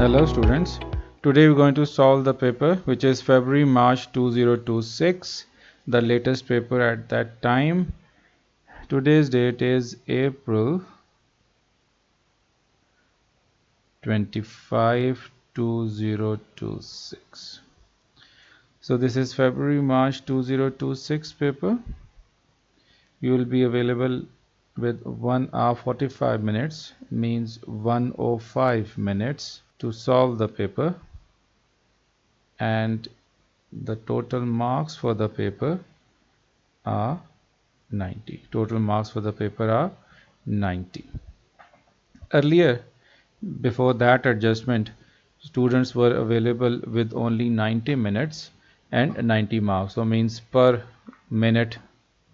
Hello students, today we're going to solve the paper which is February March 2026, the latest paper at that time. Today's date is April 25, 2026. So this is February March 2026 paper. You will be available with 1 hour 45 minutes, means 105 minutes to solve the paper, and the total marks for the paper are 90. Total marks for the paper are 90. Earlier, before that adjustment, students were available with only 90 minutes and 90 marks. So means per minute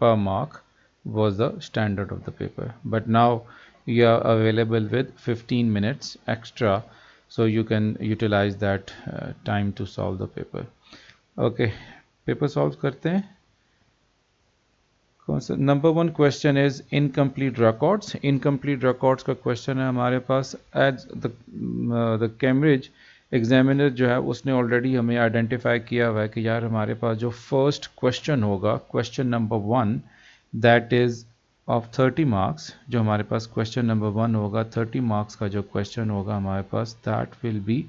per mark was the standard of the paper. But now you are available with 15 minutes extra, so you can utilize that time to solve the paper. Okay, paper solve करते हैं. Number 1 question is incomplete records. Incomplete records का question है हमारे पास. As the Cambridge examiner जो है उसने already हमें identify किया हुआ है कि यार हमारे पास जो फर्स्ट क्वेश्चन होगा, question number 1, that is of 30 marks. जो हमारे पास क्वेश्चन नंबर 1 होगा, 30 मार्क्स का जो क्वेश्चन होगा हमारे पास, that will be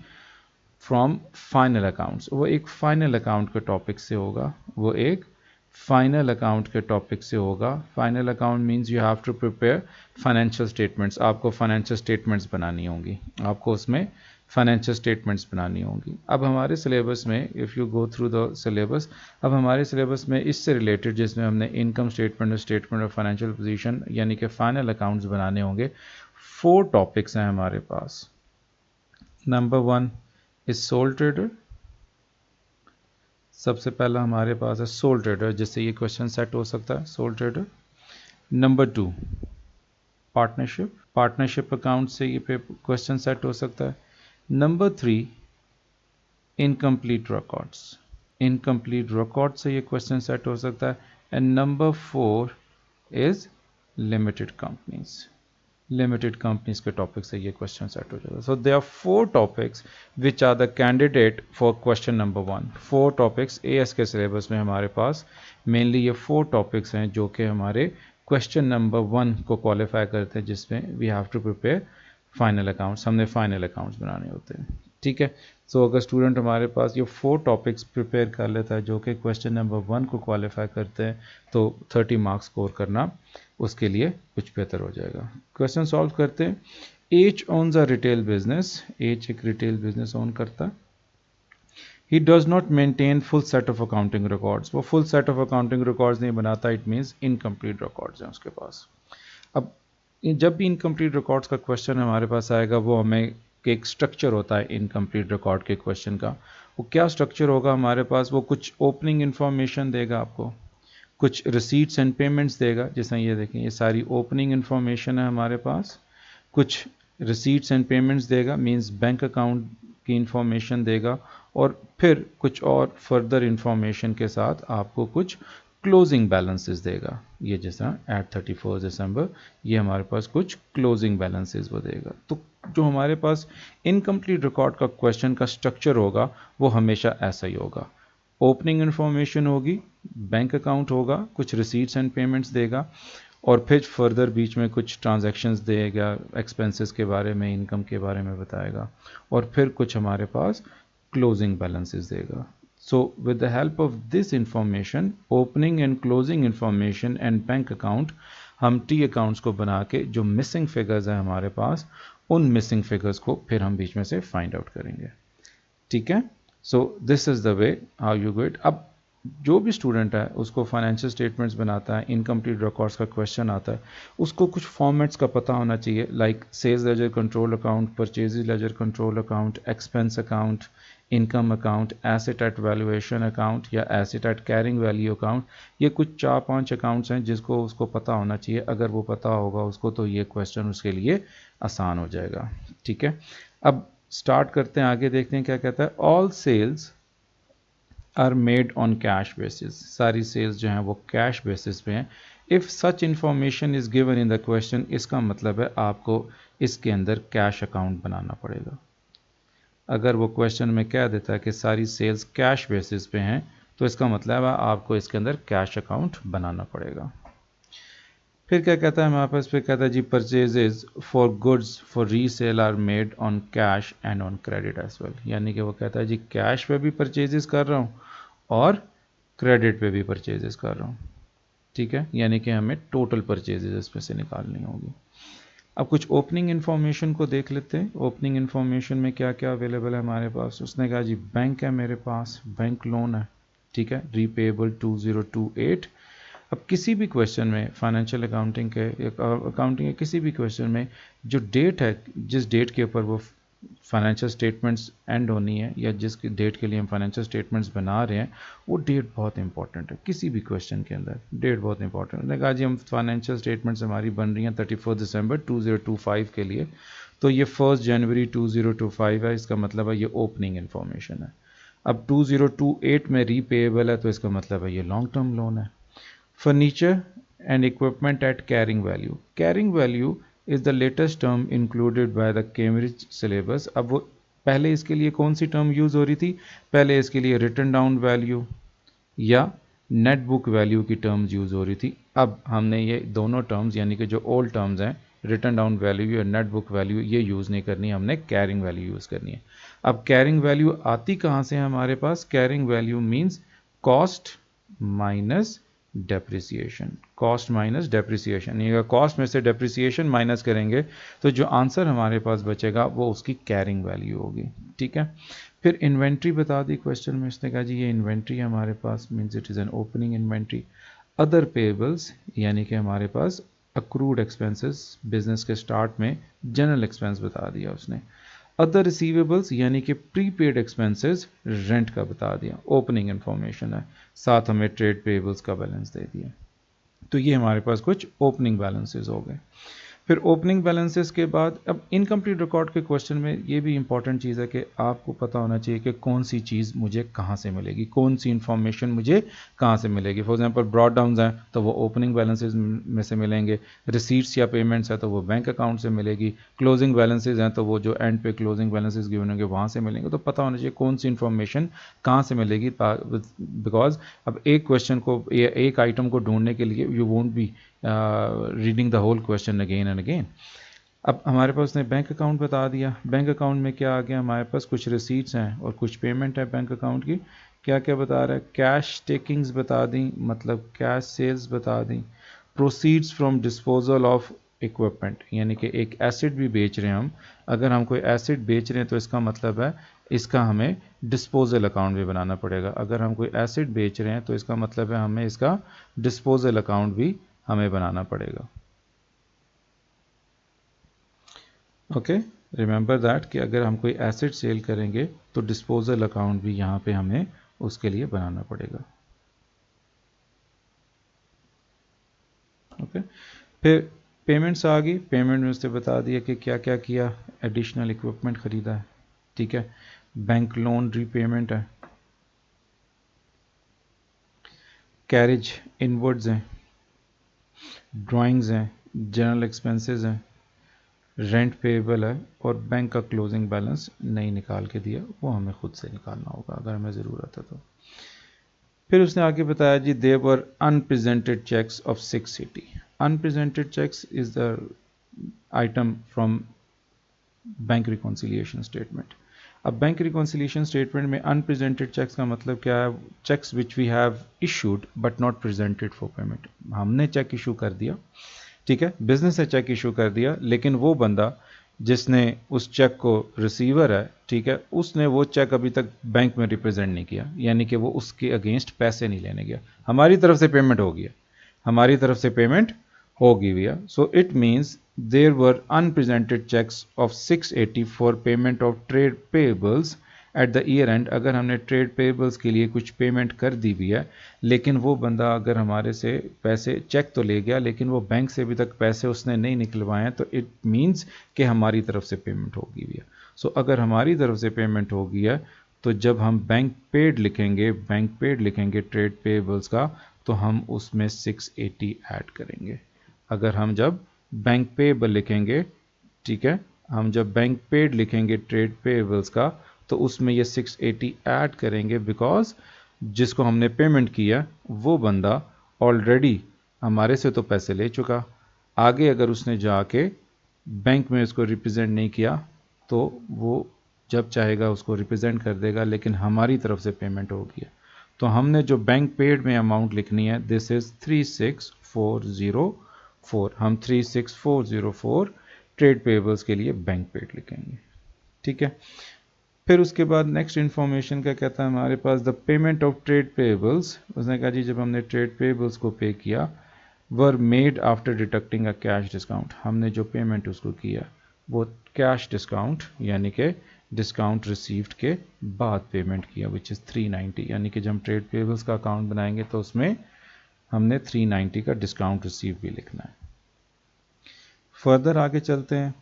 from final accounts. वो एक फाइनल अकाउंट के टॉपिक से होगा. वो एक फाइनल अकाउंट के टॉपिक से होगा. Final account means you have to prepare financial statements. आपको फाइनेंशियल स्टेटमेंट्स बनानी होंगी, आपको उसमें फाइनेंशियल स्टेटमेंट्स बनानी होंगी. अब हमारे सिलेबस में, if you go through the syllabus, अब हमारे सिलेबस में इससे रिलेटेड जिसमें हमने income statement, statement of financial position यानी कि फाइनल अकाउंट्स बनाने होंगे, 4 टॉपिक्स हैं हमारे पास. Number 1 is sole trader. सबसे पहला हमारे पास है सोल ट्रेडर, जिससे ये क्वेश्चन सेट हो सकता है, sole trader. Number 2 partnership. Partnership account से ये क्वेश्चन सेट हो सकता है. Number 3 incomplete records. Incomplete record से ये क्वेश्चन सेट हो सकता है. And number 4 is limited companies. Limited companies के टॉपिक से ये क्वेश्चन सेट हो जाएगा. So they are 4 topics which are the candidate for question number 1. 4 topics AS के सिलेबस में हमारे पास मेनली ये 4 टॉपिक्स हैं जो कि हमारे क्वेश्चन नंबर 1 को क्वालिफाई करते हैं, जिसमें we have to prepare final accounts. हमने फाइनल अकाउंट्स बनाने होते हैं. ठीक है. सो अगर स्टूडेंट हमारे पास ये 4 टॉपिक्स प्रिपेयर कर लेता है जो कि क्वेश्चन नंबर 1 को क्वालिफाई करते हैं, तो 30 मार्क्स स्कोर करना उसके लिए कुछ बेहतर हो जाएगा. क्वेश्चन सॉल्व करते हैं. H owns a retail business. H एक रिटेल बिजनेस ओन करता है. He does not maintain full set of accounting records. वो full set of accounting records नहीं बनाता. इट मीन्स इनकम्प्लीट रिकॉर्ड्स हैं उसके पास. अब जब भी इनकम्प्लीट रिकॉर्ड्स का क्वेश्चन हमारे पास आएगा, वो हमें एक स्ट्रक्चर होता है इनकम्प्लीट रिकॉर्ड के क्वेश्चन का. वो क्या स्ट्रक्चर होगा हमारे पास? वो कुछ ओपनिंग इन्फॉर्मेशन देगा आपको, कुछ रिसीट्स एंड पेमेंट्स देगा. जैसा ये देखें, ये सारी ओपनिंग इन्फॉर्मेशन है हमारे पास. कुछ रिसीट्स एंड पेमेंट्स देगा, मींस बैंक अकाउंट की इन्फॉर्मेशन देगा. और फिर कुछ और फर्दर इन्फॉर्मेशन के साथ आपको कुछ क्लोजिंग बैलेंसेस देगा. ये जैसा एट 31 दिसंबर, ये हमारे पास कुछ क्लोजिंग बैलेंसेस वो देगा. तो जो हमारे पास इनकम्प्लीट रिकॉर्ड का क्वेश्चन का स्ट्रक्चर होगा वो हमेशा ऐसा ही होगा. ओपनिंग इन्फॉर्मेशन होगी, बैंक अकाउंट होगा, कुछ रिसीट्स एंड पेमेंट्स देगा, और फिर फर्दर बीच में कुछ ट्रांजैक्शंस देगा, एक्सपेंसेस के बारे में, इनकम के बारे में बताएगा, और फिर कुछ हमारे पास क्लोजिंग बैलेंसेस देगा. So with the help of this information, opening and closing information and bank account, हम टी अकाउंट्स को बना के जो मिसिंग फिगर्स हैं हमारे पास, उन मिसिंग फिगर्स को फिर हम बीच में से फाइंड आउट करेंगे. ठीक है. So this is the way how you go it. अब जो भी स्टूडेंट है उसको फाइनेंशियल स्टेटमेंट्स बनाता है, इनकम्प्लीट रिकॉर्ड्स का क्वेश्चन आता है, उसको कुछ फॉर्मेट्स का पता होना चाहिए, like sales ledger control account, purchases ledger control account, expense account, income account, asset at valuation account या asset at carrying value account. ये कुछ 4-5 अकाउंट्स हैं जिसको उसको पता होना चाहिए. अगर वो पता होगा उसको, तो ये क्वेश्चन उसके लिए आसान हो जाएगा. ठीक है. अब स्टार्ट करते हैं, आगे देखते हैं क्या कहता है. All sales are made on cash basis. सारी सेल्स जो हैं वो कैश बेसिस पे हैं. If such information is given in the question, इसका मतलब है आपको इसके अंदर कैश अकाउंट बनाना पड़ेगा. अगर वो क्वेश्चन में कह देता है कि सारी सेल्स कैश बेसिस पे हैं तो इसका मतलब है आपको इसके अंदर कैश अकाउंट बनाना पड़ेगा। फिर क्या कहता है हमारे पास, फिर कहता है जी purchases for goods for resale are made on cash and on credit as well, यानी कि वो कहता है जी कैश पे भी परचेजेस कर रहा हूँ और क्रेडिट पे भी परचेजेस कर रहा हूँ। ठीक है, यानी कि हमें टोटल परचेजेस इसमें से निकालनी होगी। अब कुछ ओपनिंग इन्फॉर्मेशन को देख लेते हैं। ओपनिंग इन्फॉर्मेशन में क्या क्या अवेलेबल है हमारे पास। उसने कहा जी बैंक है मेरे पास, बैंक लोन है, ठीक है, रीपेएबल 2028। अब किसी भी क्वेश्चन में फाइनेंशियल अकाउंटिंग के अकाउंटिंग के किसी भी क्वेश्चन में जो डेट है, जिस डेट के ऊपर वो फाइनेंशियल स्टेटमेंट्स एंड होनी है या जिस डेट के लिए हम फाइनेंशियल स्टेटमेंट्स बना रहे हैं, वो डेट बहुत इंपॉर्टेंट है। किसी भी क्वेश्चन के अंदर डेट बहुत इंपॉर्टेंट है। कहा जी हम फाइनेंशियल स्टेटमेंट्स हमारी बन रही हैं 31 दिसंबर 2025 के लिए, तो ये 1 जनवरी 2025 है, इसका मतलब है ये ओपनिंग इन्फॉर्मेशन है। अब 2028 में रीपेएबल है तो इसका मतलब है ये लॉन्ग टर्म लोन है। Furniture and equipment at carrying value. Carrying value is the latest term included by the Cambridge syllabus. अब वो पहले इसके लिए कौन सी टर्म यूज़ हो रही थी? पहले इसके लिए रिटन डाउन वैल्यू या नेट बुक वैल्यू की टर्म्स यूज़ हो रही थी। अब हमने ये दोनों टर्म्स यानी कि जो ओल्ड टर्म्स हैं रिटन डाउन वैल्यू या नेट बुक वैल्यू ये यूज़ नहीं करनी, हमने कैरिंग वैल्यू यूज़ करनी है। अब कैरिंग वैल्यू आती कहाँ से है हमारे पास? Carrying value means cost minus depreciation, cost minus depreciation. ये कॉस्ट में से डेप्रिसिएशन माइनस करेंगे तो जो आंसर हमारे पास बचेगा वो उसकी कैरिंग वैल्यू होगी। ठीक है, फिर इन्वेंट्री बता दी क्वेश्चन में, इसने कहा जी ये इन्वेंट्री हमारे पास means it is an opening inventory. Other payables यानी कि हमारे पास अक्रूड एक्सपेंसेस, बिजनेस के स्टार्ट में जनरल एक्सपेंस बता दिया उसने। अदर रिसीवेबल्स यानी कि प्रीपेड एक्सपेंसेस रेंट का बता दिया, ओपनिंग इन्फॉर्मेशन है। साथ हमें ट्रेड पेबल्स का बैलेंस दे दिया। तो ये हमारे पास कुछ ओपनिंग बैलेंसेस हो गए। फिर ओपनिंग बैलेंसेस के बाद अब इनकम्प्लीट रिकॉर्ड के क्वेश्चन में ये भी इंपॉर्टेंट चीज़ है कि आपको पता होना चाहिए कि कौन सी चीज़ मुझे कहाँ से मिलेगी, कौन सी इन्फॉर्मेशन मुझे कहाँ से मिलेगी। फॉर एग्जांपल ब्रॉड डाउन्स हैं तो वो ओपनिंग बैलेंसेस में से मिलेंगे, रिसीट्स या पेमेंट्स है तो वो बैंक अकाउंट से मिलेगी, क्लोजिंग बैलेंसेज हैं तो वो जो एंड पे क्लोजिंग बैलेंसेज गिवन होंगे वहाँ से मिलेंगे। तो पता होना चाहिए कौन सी इन्फॉर्मेशन कहाँ से मिलेगी, बिकॉज अब एक क्वेश्चन को एक आइटम को ढूंढने के लिए you won't be reading the whole question again and again. अब हमारे पास उसने बैंक अकाउंट बता दिया। बैंक अकाउंट में क्या आ गया हमारे पास, कुछ रिसीट्स हैं और कुछ पेमेंट है बैंक अकाउंट की। क्या क्या बता रहा है, कैश टेकिंग्स बता दी, मतलब कैश सेल्स बता दी। Proceeds from disposal of equipment, यानी कि एक एसेट भी बेच रहे हैं हम, अगर हम कोई एसेट बेच रहे हैं तो इसका मतलब है इसका हमें डिस्पोजल अकाउंट भी बनाना पड़ेगा। अगर हम कोई एसेट बेच रहे हैं तो इसका मतलब है हमें इसका डिस्पोजल अकाउंट भी हमें बनाना पड़ेगा। ओके, रिमेंबर दैट कि अगर हम कोई एसेट सेल करेंगे तो डिस्पोजल अकाउंट भी यहाँ पे हमें उसके लिए बनाना पड़ेगा। ओके, फिर पेमेंट्स आ गई। पेमेंट में उसने बता दिया कि क्या क्या किया, एडिशनल इक्विपमेंट ख़रीदा है, ठीक है, बैंक लोन रीपेमेंट है, कैरेज इनवर्ड्स हैं, ड्राइंग्स हैं, जनरल एक्सपेंसेस हैं, रेंट पेएबल है और बैंक का क्लोजिंग बैलेंस नहीं निकाल के दिया, वो हमें खुद से निकालना होगा अगर हमें ज़रूरत है तो। फिर उसने आगे बताया जी there were unpresented cheques of 680। Unpresented cheques is the item from bank reconciliation statement. अब बैंक रिकॉन्सिलिएशन स्टेटमेंट में अनप्रेजेंटेड चेक्स का मतलब क्या है, cheques which we have issued but not presented for payment. हमने चेक इशू कर दिया, ठीक है, बिजनेस ने चेक इशू कर दिया, लेकिन वो बंदा जिसने उस चेक को रिसीवर है, ठीक है, उसने वो चेक अभी तक बैंक में रिप्रेजेंट नहीं किया, यानी कि वो उसके अगेंस्ट पैसे नहीं लेने गया। हमारी तरफ से पेमेंट हो गया, हमारी तरफ से पेमेंट होगी भैया। So it means there were unpresented cheques of 680 for payment of trade payables at the year end. अगर हमने ट्रेड पेएबल्स के लिए कुछ पेमेंट कर दी भी है, लेकिन वो बंदा अगर हमारे से पैसे चेक तो ले गया लेकिन वो बैंक से अभी तक पैसे उसने नहीं निकलवाए हैं, तो इट मीन्स कि हमारी तरफ से पेमेंट होगी भैया। सो अगर हमारी तरफ से पेमेंट होगी है तो जब हम बैंक पेड लिखेंगे, बैंक पेड लिखेंगे ट्रेड पेएबल्स का, तो हम उसमें 680 ऐड करेंगे। अगर हम जब बैंक पेएबल लिखेंगे, ठीक है, हम जब बैंक पेड लिखेंगे ट्रेड पेएबल्स का, तो उसमें ये 680 ऐड करेंगे, बिकॉज जिसको हमने पेमेंट किया वो बंदा ऑलरेडी हमारे से तो पैसे ले चुका, आगे अगर उसने जाके बैंक में उसको रिप्रेजेंट नहीं किया तो वो जब चाहेगा उसको रिप्रेजेंट कर देगा, लेकिन हमारी तरफ से पेमेंट होगी। तो हमने जो बैंक पेड में अमाउंट लिखनी है, दिस इज 36404, हम 36404 ट्रेड पेबल्स के लिए बैंक पेड लिखेंगे। ठीक है, फिर उसके बाद नेक्स्ट इन्फॉर्मेशन क्या कहता है हमारे पास, the payment of trade payables. उसने कहा जी जब हमने ट्रेड पेबल्स को पे किया, were made after deducting a cash discount, हमने जो पेमेंट उसको किया वो कैश डिस्काउंट यानी कि डिस्काउंट रिसीव्ड के बाद पेमेंट किया, विच इज़ 390, यानी कि जब हम ट्रेड पेबल्स का अकाउंट बनाएंगे तो उसमें हमने 390 का डिस्काउंट रिसीव भी लिखना है। फर्दर आगे चलते हैं,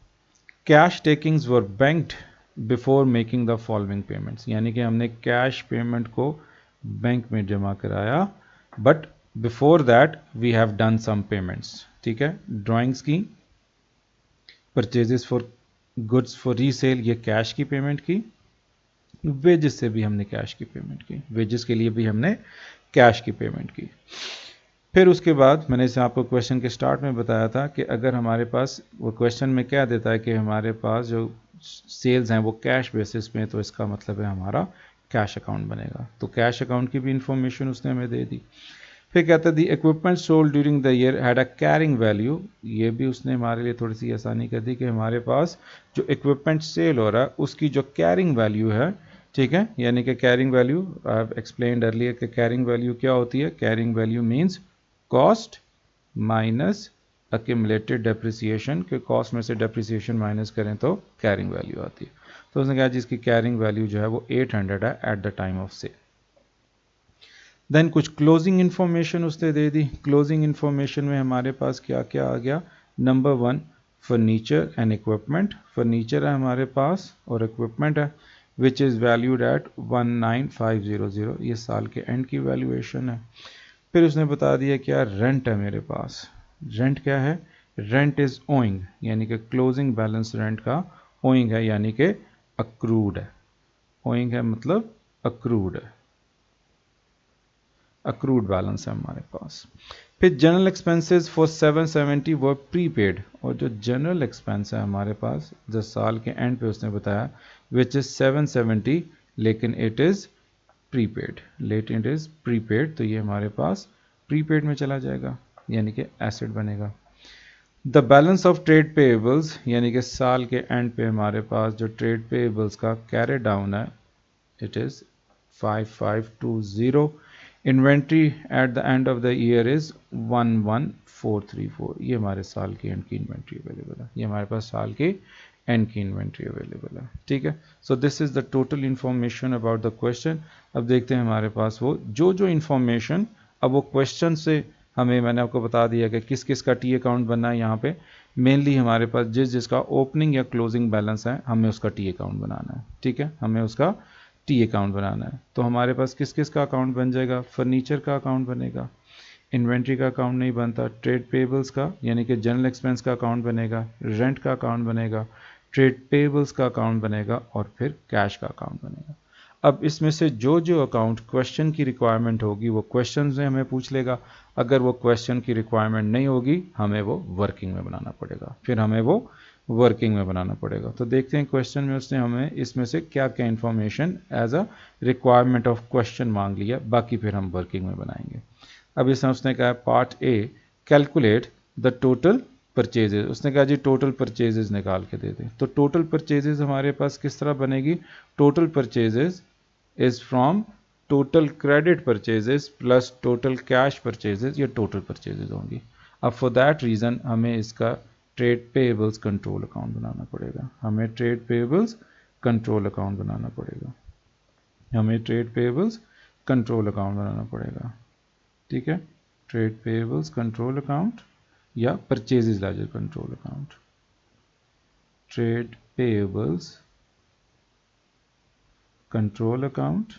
cash takings were banked before making the following payments, यानी कि हमने कैश पेमेंट को बैंक में जमा कराया, but before that we have done some payments. ठीक है, ड्राइंग्स की, purchases for goods for resale, ये कैश की पेमेंट की, वेजेस से भी हमने कैश की पेमेंट की, वेजेस के लिए भी हमने कैश की पेमेंट की। फिर उसके बाद मैंने इसे आपको क्वेश्चन के स्टार्ट में बताया था कि अगर हमारे पास वो क्वेश्चन में क्या देता है कि हमारे पास जो सेल्स हैं वो कैश बेसिस में, तो इसका मतलब है हमारा कैश अकाउंट बनेगा, तो कैश अकाउंट की भी इंफॉर्मेशन उसने हमें दे दी। फिर कहता है the equipment sold during the year had a carrying value, ये भी उसने हमारे लिए थोड़ी सी आसानी कर दी कि हमारे पास जो इक्विपमेंट सेल हो रहा है उसकी जो कैरिंग वैल्यू है, ठीक है, यानी कि carrying value I have explained earlier कि कैरिंग वैल्यू क्या होती है, carrying value means cost minus accumulated depreciation, के कॉस्ट में से डेप्रिसिएशन माइनस करें तो कैरिंग वैल्यू आती है। तो उसने कहा जिसकी कैरिंग वैल्यू जो है वो 800 है at the time of sale. Then कुछ क्लोजिंग इन्फॉर्मेशन उसने दे दी। क्लोजिंग इन्फॉर्मेशन में हमारे पास क्या क्या आ गया, number 1 furniture and equipment, furniture है हमारे पास और इक्विपमेंट है, विच इज़ वैल्यूड एट 19500, ये साल के एंड की वैल्यूएशन है। फिर उसने बता दिया क्या, रेंट है मेरे पास, रेंट क्या है, रेंट इज ओइंग, यानी कि क्लोजिंग बैलेंस रेंट का ओइंग है, यानी कि अक्रूड है, ओइंग है मतलब अक्रूड है, अक्रूड बैलेंस है हमारे पास। फिर general expenses for 770 were prepaid, और जो जनरल एक्सपेंस है हमारे पास 10 साल के एंड पे उसने बताया विच इज 770, लेकिन इट इज़ प्रीपेड, लेकिन इट इज़ प्रीपेड, तो ये हमारे पास प्रीपेड में चला जाएगा, यानी कि एसेट बनेगा। The balance of trade payables, यानी कि साल के एंड पे हमारे पास जो ट्रेड पेएबल्स का कैरी डाउन है, it is 5520। Inventory at the end of the year is 11434, ये हमारे साल की एंड की इन्वेंट्री अवेलेबल है, ये हमारे पास साल की एंड की इन्वेंट्री अवेलेबल है। ठीक है, so this is the total information about the question. अब देखते हैं हमारे पास वो जो इन्फॉर्मेशन, अब वो क्वेश्चन से हमें, मैंने आपको बता दिया कि किस किस का टी अकाउंट बनना है, यहाँ पे मेनली हमारे पास जिसका ओपनिंग या क्लोजिंग बैलेंस है हमें उसका टी अकाउंट बनाना है। ठीक है, हमें उसका टी अकाउंट बनाना है, तो हमारे पास किस किस का अकाउंट बन जाएगा, फर्नीचर का अकाउंट बनेगा, इन्वेंट्री का अकाउंट नहीं बनता, ट्रेड पेबल्स का यानी कि जनरल एक्सपेंस का अकाउंट बनेगा, रेंट का अकाउंट बनेगा, ट्रेड पेबल्स का अकाउंट बनेगा और फिर कैश का अकाउंट बनेगा। अब इसमें से जो अकाउंट क्वेश्चन की रिक्वायरमेंट होगी वो क्वेश्चन में हमें पूछ लेगा, अगर वो क्वेश्चन की रिक्वायरमेंट नहीं होगी हमें वो वर्किंग में बनाना पड़ेगा, फिर हमें वो वर्किंग में बनाना पड़ेगा। तो देखते हैं क्वेश्चन में उसने हमें इसमें से क्या क्या information as a requirement of question मांग लिया, बाकी फिर हम वर्किंग में बनाएंगे। अब इसमें उसने कहा part A, calculate the total purchases, उसने कहा जी टोटल परचेजेज निकाल के दे दें। तो टोटल परचेजेज हमारे पास किस तरह बनेगी, total purchases is from total credit purchases plus total cash purchases, ये टोटल परचेजेज होंगी। अब फॉर दैट रीज़न हमें इसका ट्रेड पेएबल्स कंट्रोल अकाउंट बनाना पड़ेगा, हमें ट्रेड पेएबल्स कंट्रोल अकाउंट बनाना पड़ेगा, हमें ट्रेड पेएबल्स कंट्रोल अकाउंट बनाना पड़ेगा। ठीक है, ट्रेड पेएबल्स कंट्रोल अकाउंट या purchases ledger control account, trade payables control account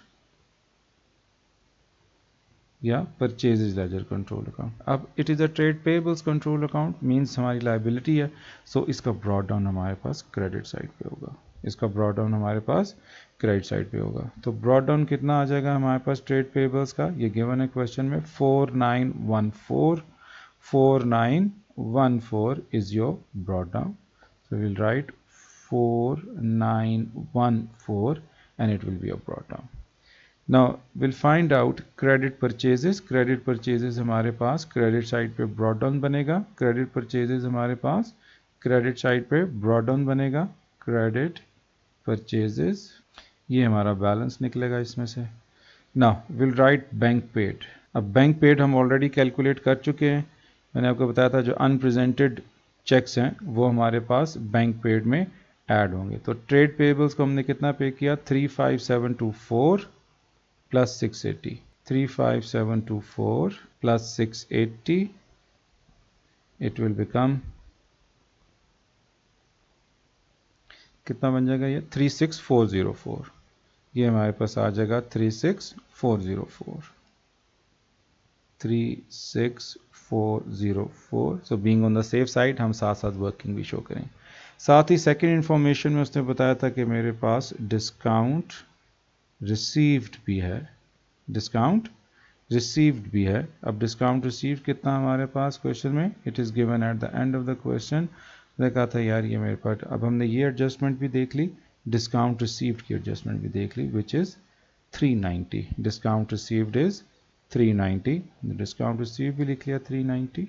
या परचेजेज लेजर कंट्रोल अकाउंट। अब it is a trade payables control account means हमारी liability है, सो इसका ब्रॉड डाउन हमारे पास क्रेडिट साइड पे होगा। इसका ब्रॉड डाउन हमारे पास क्रेडिट साइड पे होगा। तो ब्रॉड डाउन कितना आ जाएगा हमारे पास ट्रेड पेबल्स का, ये गिवन है क्वेश्चन में 4914 is your brought down. So will write 4914 and it will be a brought down. Now we'll find out credit purchases. Credit purchases हमारे पास credit side पे brought down बनेगा, credit purchases हमारे पास credit side पे brought down बनेगा, credit purchases ये हमारा balance निकलेगा इसमें से। Now we'll write bank paid. अब बैंक पेड हम ऑलरेडी कैलकुलेट कर चुके हैं, मैंने आपको बताया था जो अनप्रेजेंटेड चेक्स हैं वो हमारे पास बैंक पेड में ऐड होंगे। तो ट्रेड पेबल्स को हमने कितना पे किया 35724 plus 680, 35724 plus 680 it will become कितना बन जाएगा ये 36404, ये हमारे पास आ जाएगा 36404, 36404। So being on the safe side हम साथ साथ वर्किंग भी शो करें। साथ ही सेकंड इंफॉर्मेशन में उसने बताया था कि मेरे पास डिस्काउंट रिसीव्ड भी है, डिस्काउंट रिसीव्ड भी है। अब डिस्काउंट रिसीव्ड कितना हमारे पास क्वेश्चन में, it is given at the end of the question. मैंने कहा था यार ये मेरे पास, अब हमने ये एडजस्टमेंट भी देख ली, डिस्काउंट रिसीव्ड की एडजस्टमेंट भी देख ली, which is 390। Discount received is 390, discount receive भी लिख लिया 390।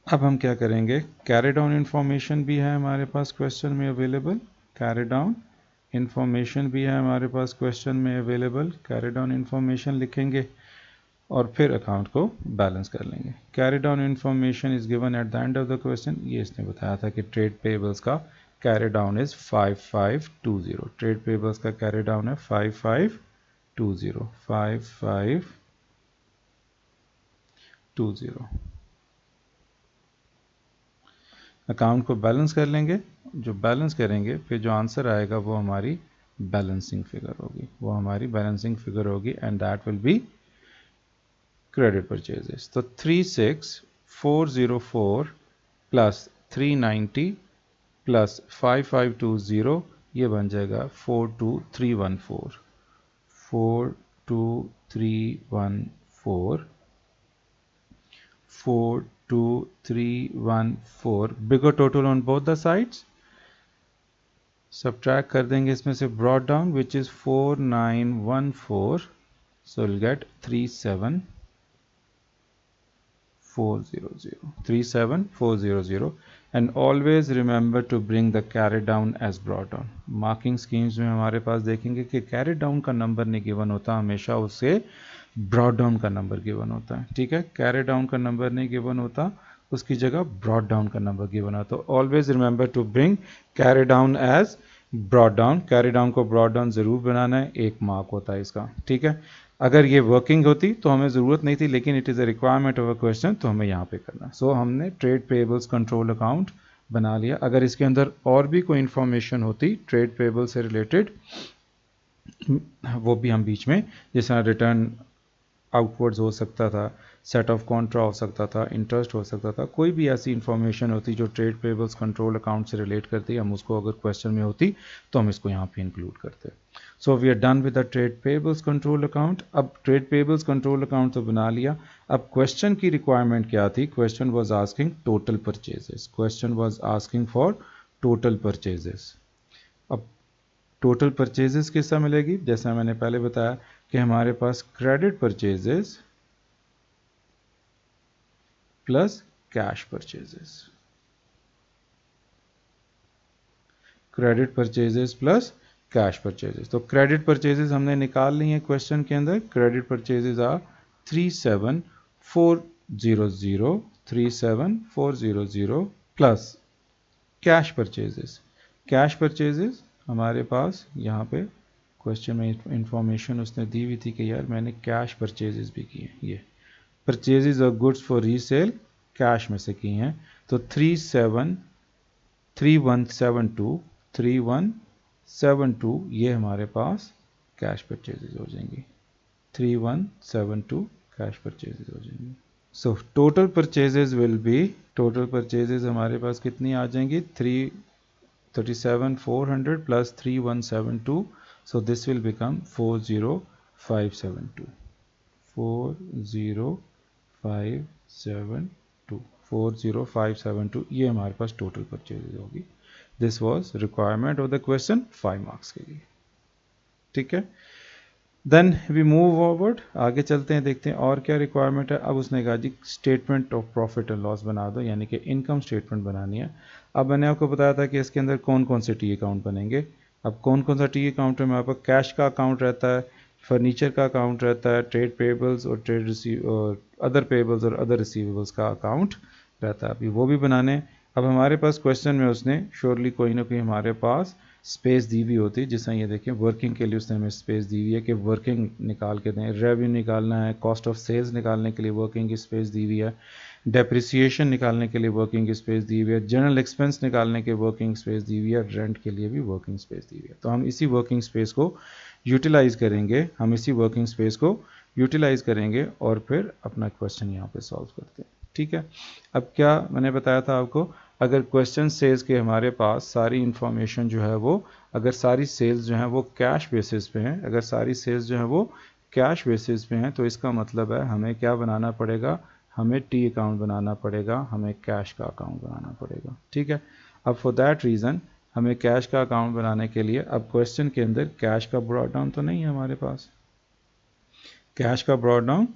अब हम क्या करेंगे, कैरी डाउन इंफॉर्मेशन भी है हमारे पास क्वेश्चन में अवेलेबल, कैरी डाउन इंफॉर्मेशन भी है हमारे पास क्वेश्चन में अवेलेबल, कैरी डाउन इंफॉर्मेशन लिखेंगे और फिर अकाउंट को बैलेंस कर लेंगे। Carry down information is given at the end of the question. ये इसने बताया था कि ट्रेड पेबल्स का carry down is 5520, trade payables का कैरी डाउन है 5520, 5520। अकाउंट को बैलेंस कर लेंगे, जो बैलेंस करेंगे फिर जो आंसर आएगा वो हमारी बैलेंसिंग फिगर होगी, वो हमारी बैलेंसिंग फिगर होगी and that will B credit purchases. तो 36404 प्लस 390 प्लस 5520 ये बन जाएगा 42314, 42314, 42314, bigger total on both the sides. Subtract कर देंगे इसमें से brought down which is 4914, so we'll get 37400, and always remember to bring the carry down as brought down. Marking schemes में हमारे पास देखेंगे कि कैरी डाउन का नंबर नहीं गिवन होता, हमेशा उससे ब्रॉड डाउन का नंबर गिवन होता है। ठीक है, कैरी डाउन का नंबर नहीं गिवन होता, उसकी जगह ब्रॉड डाउन का नंबर गिवन होता। तो always remember to bring carry down as brought down, carry down को ब्रॉड डाउन जरूर बनाना है, 1 मार्क होता है इसका। ठीक है, अगर ये वर्किंग होती तो हमें ज़रूरत नहीं थी, लेकिन it is a requirement of a question, तो हमें यहाँ पे करना। सो हमने ट्रेड पेबल्स कंट्रोल अकाउंट बना लिया। अगर इसके अंदर और भी कोई इंफॉर्मेशन होती ट्रेड पेबल से रिलेटेड, वो भी हम बीच में, जैसा रिटर्न आउटवर्ड्स हो सकता था, सेट ऑफ कॉन्ट्रा हो सकता था, इंटरेस्ट हो सकता था, कोई भी ऐसी इंफॉर्मेशन होती जो ट्रेड पेबल्स कंट्रोल अकाउंट से रिलेट करती, हम उसको अगर क्वेश्चन में होती तो हम इसको यहाँ पे इंक्लूड करते। So we are done with the trade payables control account. अब ट्रेड पेबल्स कंट्रोल अकाउंट तो बना लिया, अब क्वेश्चन की रिक्वायरमेंट क्या थी, question was asking total purchases, question was asking for total purchases. अब टोटल परचेजेस किससे मिलेगी, जैसा मैंने पहले बताया कि हमारे पास credit purchases plus cash purchases, credit purchases plus cash purchases. तो क्रेडिट परचेजेस हमने निकाल ली है क्वेश्चन के अंदर, credit purchases are 37400, 37400 plus cash purchases, cash purchases हमारे पास यहाँ पे क्वेश्चन में इंफॉर्मेशन उसने दी हुई थी कि यार मैंने कैश परचेजेस भी किए, ये purchases of goods for resale cash में से की हैं। तो 3172 ये हमारे पास कैश परचेजेस हो जाएंगी, 3172 कैश परचेजेस हो जाएंगी। So total purchases will be, total purchases हमारे पास कितनी आ जाएंगी, 337,400 plus 3,172, so this will become 40572, 40572, 40572, ये हमारे पास टोटल परचेजेज होगी। This was requirement of the question 5 marks के लिए। ठीक है, देन वी मूव फॉरवर्ड, आगे चलते हैं, देखते हैं और क्या रिक्वायरमेंट है। अब उसने कहा जी statement of profit and loss बना दो, यानी कि इनकम स्टेटमेंट बनानी है। अब मैंने आपको बताया था कि इसके अंदर कौन कौन से टी अकाउंट बनेंगे। अब कौन कौन सा टी अकाउंट है, मेरे पास कैश का अकाउंट रहता है, फर्नीचर का अकाउंट रहता है, ट्रेड पेबल्स और ट्रेड रिसीव और अदर पेबल्स और अदर रिसीवेबल्स का अकाउंट रहता है। अभी वो भी बनाने। अब हमारे पास क्वेश्चन में उसने श्योरली कोई ना कोई हमारे पास स्पेस दी हुई होती है, जिससे ये देखें वर्किंग के लिए उसने हमें स्पेस दी हुई है कि वर्किंग निकाल के दें, रेवेन्यू निकालना है, कॉस्ट ऑफ सेल्स निकालने के लिए वर्किंग की स्पेस दी हुई है, डेप्रिसिएशन निकालने के लिए वर्किंग की स्पेस दी हुई है, जनरल एक्सपेंस निकालने के वर्किंग स्पेस दी हुई है, रेंट के लिए भी वर्किंग स्पेस दी हुई है। तो हम इसी वर्किंग स्पेस को यूटिलाइज करेंगे, हम इसी वर्किंग स्पेस को यूटिलाइज करेंगे और फिर अपना क्वेश्चन यहाँ पे सॉल्व करते हैं। ठीक है, अब क्या मैंने बताया था आपको, अगर क्वेश्चन सेल्स के हमारे पास सारी इंफॉर्मेशन जो है वो, अगर सारी सेल्स जो हैं वो कैश बेसिस पे हैं, अगर सारी सेल्स जो हैं वो कैश बेसिस पे हैं, तो इसका मतलब है हमें क्या बनाना पड़ेगा, हमें टी अकाउंट बनाना पड़ेगा, हमें कैश का अकाउंट बनाना पड़ेगा। ठीक है, अब फॉर दैट रीज़न हमें कैश का अकाउंट बनाने के लिए, अब क्वेश्चन के अंदर कैश का ब्रॉड डाउन तो नहीं है हमारे पास, कैश का ब्रॉड डाउन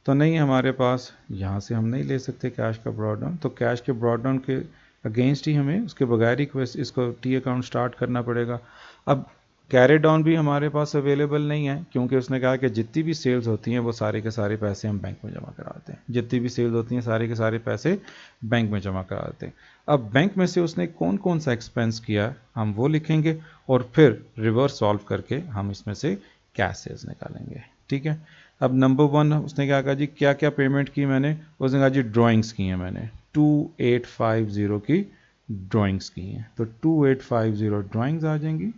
तो नहीं है हमारे पास, यहाँ से हम नहीं ले सकते कैश का ब्रॉड डाउन, तो कैश के ब्रॉड डाउन के अगेंस्ट ही हमें उसके बगैर ही इसको टी अकाउंट स्टार्ट करना पड़ेगा। अब कैरी डाउन भी हमारे पास अवेलेबल नहीं है, क्योंकि उसने कहा कि जितनी भी सेल्स होती हैं वो सारे के सारे पैसे हम बैंक में जमा कराते हैं, जितनी भी सेल्स होती हैं सारे के सारे पैसे बैंक में जमा कराते हैं। अब बैंक में से उसने कौन कौन सा एक्सपेंस किया हम वो लिखेंगे और फिर रिवर्स सॉल्व करके हम इसमें से कैश सेल्स निकालेंगे। ठीक है, अब नंबर 1 उसने क्या कहा जी, क्या क्या पेमेंट की मैंने, उसने कहा जी ड्राइंग्स की हैं मैंने, 2850 की ड्राइंग्स की हैं, तो 2850 ड्राइंग्स आ जाएंगी।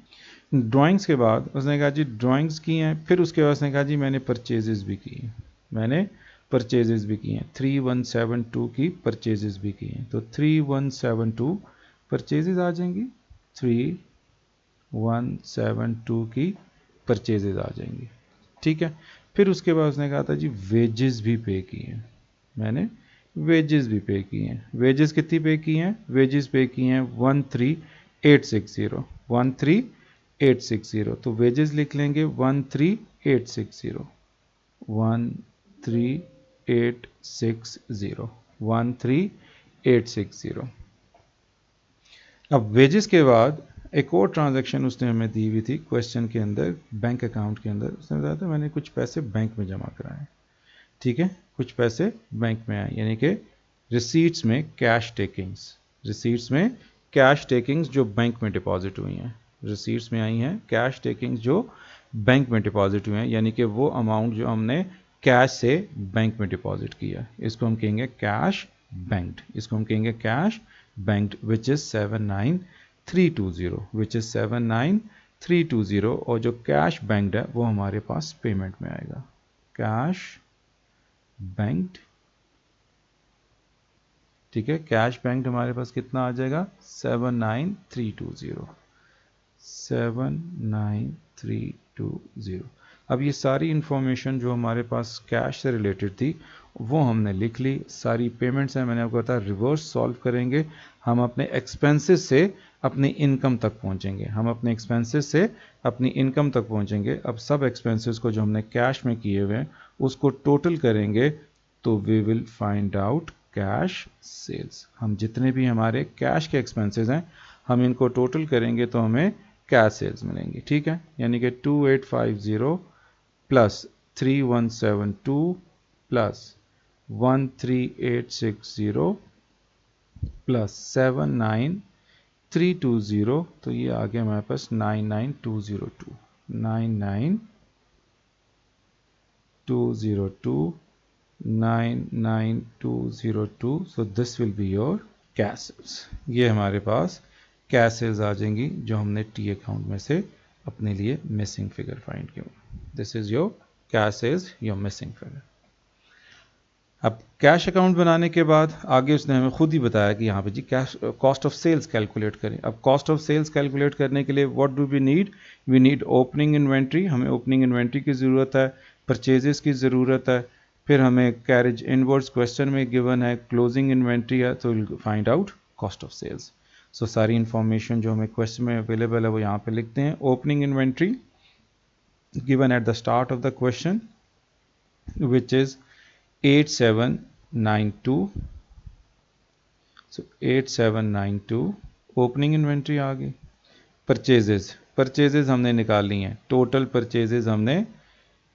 ड्राइंग्स के बाद उसने कहा जी ड्राइंग्स की हैं, फिर उसके बाद उसने कहा जी मैंने परचेजेस भी की हैं, मैंने परचेजेस भी की हैं, 3172 की परचेजेस भी की हैं, तो 3172 परचेजेस आ जाएंगी, 3172 की परचेजेस आ जाएंगी। ठीक है, फिर उसके बाद उसने कहा था जी वेजेस भी पे की हैं, मैंने वेजेस भी पे की हैं, वेजेस कितनी पे की हैं, वेजेस पे की हैं 13860, 13860, तो वेजेस लिख लेंगे 13860, 13860, 13860। अब वेजेस के बाद एक और ट्रांजैक्शन उसने हमें दी हुई थी क्वेश्चन के अंदर, बैंक अकाउंट के अंदर उसने बताया था मैंने कुछ पैसे बैंक में जमा कराए। ठीक है, कुछ पैसे बैंक में आए, यानी कि रिसीट्स में कैश टेकिंग्स, रिसीट्स में कैश टेकिंग्स जो बैंक में डिपॉजिट हुई हैं, रिसीट्स में आई हैं कैश टेकिंग्स जो बैंक में डिपॉजिट हुए हैं, यानी कि वो अमाउंट जो हमने कैश से बैंक में डिपॉजिट किया, इसको हम कहेंगे कैश बैंक्ड, इसको हम कहेंगे cash banked, which is 79320, which is 79320, और जो कैश बैंक्ड है वो हमारे पास पेमेंट में आएगा, कैश बैंक्ड। ठीक है, कैश बैंक्ड हमारे पास कितना आ जाएगा, 79320, 79320। अब ये सारी इंफॉर्मेशन जो हमारे पास कैश से रिलेटेड थी वो हमने लिख ली, सारी पेमेंट्स हैं, मैंने आपको बताया रिवर्स सॉल्व करेंगे, हम अपने एक्सपेंसेस से अपनी इनकम तक पहुंचेंगे, हम अपने एक्सपेंसेस से अपनी इनकम तक पहुंचेंगे। अब सब एक्सपेंसेस को जो हमने कैश में किए हुए हैं उसको टोटल करेंगे, तो we will find out cash sales. हम जितने भी हमारे कैश के एक्सपेंसेस हैं हम इनको टोटल करेंगे तो हमें कैश सेल्स मिलेंगी। ठीक है, यानी कि 2850 प्लस 3172 प्लस 13860 प्लस 79320, तो ये आ गया हमारे पास 99202, 99202, 99202, so this will be your cash sales। ये हमारे पास कैश सेल्स आ जाएंगी जो हमने टी अकाउंट में से अपने लिए मिसिंग फिगर फाइंड किया। This is your cash sales, your missing figure. अब कैश अकाउंट बनाने के बाद आगे उसने हमें खुद ही बताया कि यहाँ पे जी cash cost of sales calculate करें। अब कॉस्ट ऑफ सेल्स कैलकुलेट करने के लिए what do we need, we need opening inventory, हमें ओपनिंग इन्वेंट्री की ज़रूरत है, परचेजेस की ज़रूरत है, फिर हमें कैरेज इनवर्ड्स क्वेश्चन में गिवन है, क्लोजिंग इन्वेंट्री है, तो will find out cost of sales. So सारी इंफॉर्मेशन जो हमें क्वेश्चन में अवेलेबल है वो यहाँ पे लिखते हैं। Opening inventory given at the start of the question which is 8792, so 8792 opening inventory आ गई। परचेजेस हमने निकाली हैं, टोटल परचेजेस हमने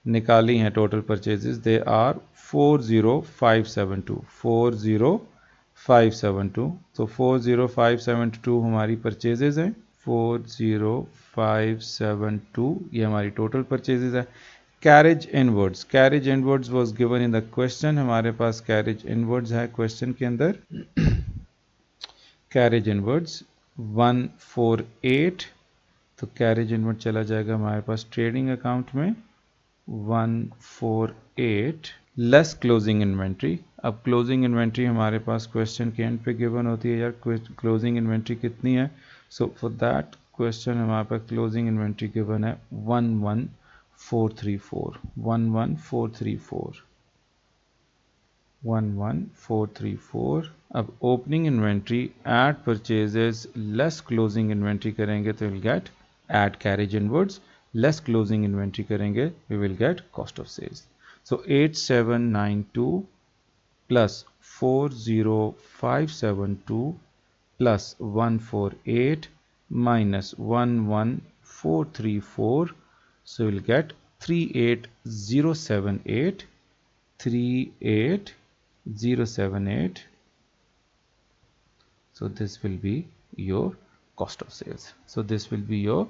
निकाली हैं, टोटल परचेजेस दे आर 40572, 40572, तो 40572 हमारी परचेजेस हैं, 40572 ये हमारी टोटल परचेजेस है। Carriage inwards was given in the question, हमारे पास कैरेज इनवर्ड्स है क्वेश्चन के अंदर। कैरेज इनवर्ड्स 148, तो कैरेज इनवर्ड चला जाएगा हमारे पास ट्रेडिंग अकाउंट में 148 लेस क्लोजिंग इन्वेंट्री। अब क्लोजिंग इन्वेंट्री हमारे पास क्वेश्चन के एंड पे गिवन होती है यार, क्लोजिंग इन्वेंट्री कितनी है। सो फॉर दैट क्वेश्चन हमारे पास क्लोजिंग इन्वेंट्री गिवन है 11434, 11434, 11434। अब opening inventory at purchases less closing inventory करेंगे तो will get at carriage inwards, less closing inventory करेंगे we will get cost of sales. So 8792 plus 40572 plus 148 minus 11434, so we'll get 38078, 38078. So this will be your cost of sales. So this will be your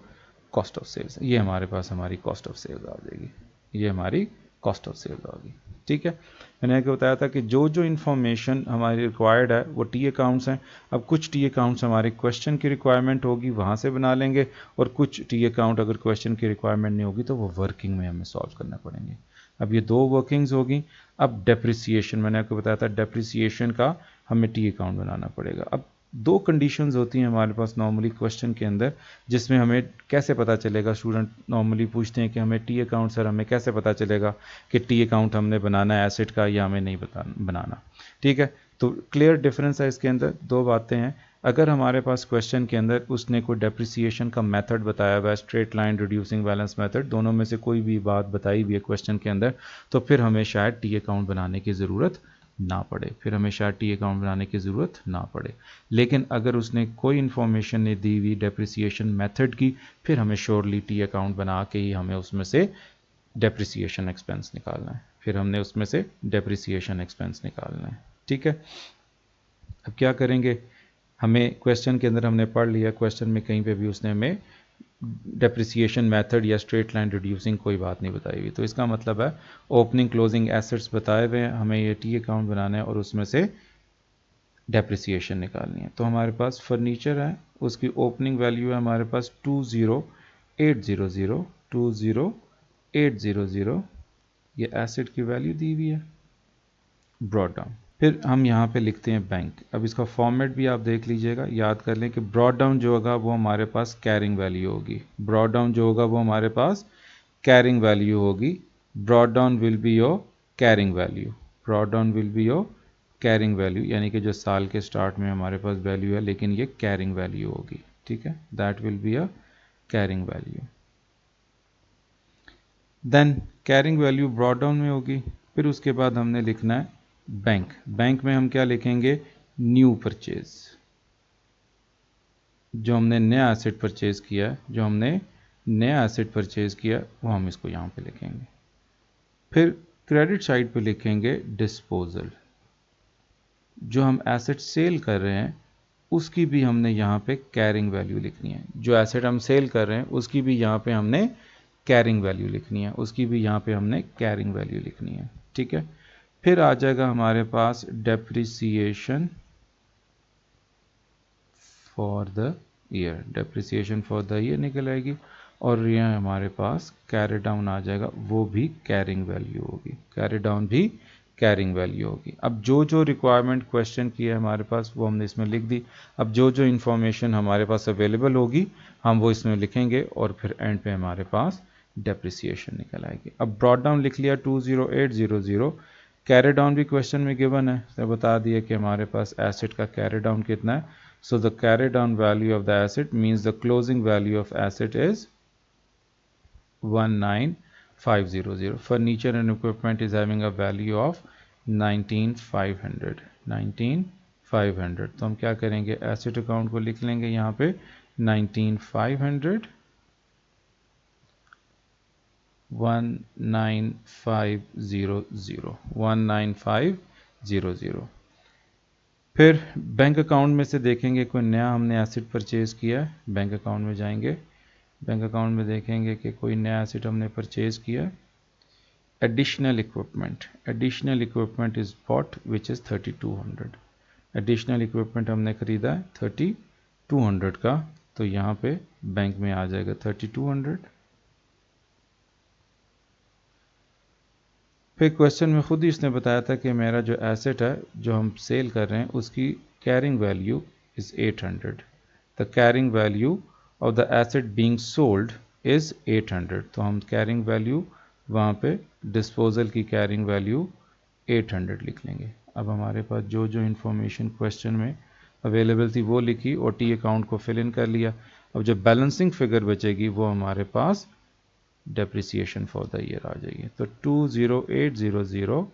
cost of sales. ये हमारे पास हमारी cost of sales आ जाएगी, ये हमारी cost of sales आ गई। ठीक है, मैंने आपको बताया था कि जो जो इन्फॉर्मेशन हमारी रिक्वायर्ड है वो टी अकाउंट्स हैं। अब कुछ टी अकाउंट्स हमारे क्वेश्चन की रिक्वायरमेंट होगी वहाँ से बना लेंगे, और कुछ टी अकाउंट अगर क्वेश्चन की रिक्वायरमेंट नहीं होगी तो वो वर्किंग में हमें सॉल्व करना पड़ेंगे। अब ये दो वर्किंग्स होगी। अब डेप्रिसिएशन, मैंने आपको बताया था डेप्रिसिएशन का हमें टी अकाउंट बनाना पड़ेगा। अब दो कंडीशंस होती हैं हमारे पास नॉर्मली क्वेश्चन के अंदर, जिसमें हमें कैसे पता चलेगा, स्टूडेंट नॉर्मली पूछते हैं कि हमें टी अकाउंट सर हमें कैसे पता चलेगा कि टी अकाउंट हमने बनाना है एसेट का या हमें नहीं बनाना। ठीक है, तो क्लियर डिफरेंस है इसके अंदर, दो बातें हैं। अगर हमारे पास क्वेश्चन के अंदर उसने कोई डेप्रिसिएशन का मेथड बताया हुआ है, straight line reducing balance method, दोनों में से कोई भी बात बताई हुई है क्वेश्चन के अंदर, तो फिर हमें शायद टी अकाउंट बनाने की ज़रूरत ना पड़े, फिर हमें शायद टी अकाउंट बनाने की ज़रूरत ना पड़े। लेकिन अगर उसने कोई इन्फॉर्मेशन नहीं दी हुई डेप्रिसिएशन मेथड की, फिर हमें श्योरली टी अकाउंट बना के ही हमें उसमें से डेप्रिसिएशन एक्सपेंस निकालना है, फिर हमने उसमें से डेप्रिसिएशन एक्सपेंस निकालना है। ठीक है, अब क्या करेंगे, हमें क्वेश्चन के अंदर हमने पढ़ लिया, क्वेश्चन में कहीं पे भी उसने हमें डेप्रिसिएशन मेथड या स्ट्रेट लाइन रिड्यूसिंग कोई बात नहीं बताई हुई, तो इसका मतलब है ओपनिंग क्लोजिंग एसेट्स बताए हुए हैं, हमें ये टी अकाउंट बनाना है और उसमें से डेप्रिसिएशन निकालनी है। तो हमारे पास फर्नीचर है, उसकी ओपनिंग वैल्यू है हमारे पास 20800, 20800, ये एसेट की वैल्यू दी हुई है ब्रॉड डाउन। फिर हम यहाँ पे लिखते हैं बैंक। अब इसका फॉर्मेट भी आप देख लीजिएगा, याद कर लें कि ब्रॉड डाउन जो होगा वो हमारे पास कैरिंग वैल्यू होगी, ब्रॉड डाउन जो होगा वो हमारे पास कैरिंग वैल्यू होगी। Brought down will be your carrying value, brought down will be your carrying value, यानी कि जो साल के स्टार्ट में हमारे पास वैल्यू है लेकिन ये कैरिंग वैल्यू होगी। ठीक है, that will be a carrying value. Then carrying value brought down में होगी। फिर उसके बाद हमने लिखना है बैंक। बैंक में हम क्या लिखेंगे, न्यू परचेज, जो हमने नया एसेट परचेज किया है, जो हमने नया एसेट परचेज किया वो हम इसको यहाँ पे लिखेंगे। फिर क्रेडिट साइड पे लिखेंगे डिस्पोजल, जो हम एसेट सेल कर रहे हैं उसकी भी हमने यहाँ पे कैरिंग वैल्यू लिखनी है, जो एसेट हम सेल कर रहे हैं उसकी भी यहाँ पे हमने कैरिंग वैल्यू लिखनी है, उसकी भी यहाँ पे हमने कैरिंग वैल्यू लिखनी है। ठीक है, फिर आ जाएगा हमारे पास depreciation for the year, depreciation for the year निकल आएगी, और यहाँ हमारे पास कैरी डाउन आ जाएगा, वो भी कैरिंग वैल्यू होगी, कैरी डाउन भी कैरिंग वैल्यू होगी। अब जो जो रिक्वायरमेंट क्वेश्चन की है हमारे पास वो हमने इसमें लिख दी। अब जो जो इन्फॉर्मेशन हमारे पास अवेलेबल होगी हम वो इसमें लिखेंगे और फिर एंड पे हमारे पास डेप्रिसिएशन निकल आएगी। अब ब्रॉड डाउन लिख लिया 20800, कैरी डाउन भी क्वेश्चन में गिवन है, तो बता दिया कि हमारे पास एसेट का कैरी डाउन कितना है। So the carry down value of the asset means the closing value of asset is 19500. Furniture and equipment is having a value of 19500. 19500 तो हम क्या करेंगे, एसेट अकाउंट को लिख लेंगे यहाँ पे 19500 19500। फिर बैंक अकाउंट में से देखेंगे कोई नया हमने एसेट परचेज किया है। बैंक अकाउंट में जाएंगे, बैंक अकाउंट में देखेंगे कि कोई नया एसेट हमने परचेज किया है। Additional equipment is bought which is 3200। Additional equipment हमने ख़रीदा है 3200 का, तो यहाँ पे बैंक में आ जाएगा 3200। फिर क्वेश्चन में खुद ही इसने बताया था कि मेरा जो एसेट है जो हम सेल कर रहे हैं उसकी carrying value is 800। The carrying value of the asset being sold is 800। तो हम कैरिंग वैल्यू वहाँ पे डिस्पोजल की कैरिंग वैल्यू 800 लिख लेंगे। अब हमारे पास जो जो इन्फॉर्मेशन क्वेश्चन में अवेलेबल थी वो लिखी और टी अकाउंट को फिल इन कर लिया। अब जो बैलेंसिंग फिगर बचेगी वो हमारे पास डेप्रिसिएशन फॉर द ईयर आ जाएगी। तो 20800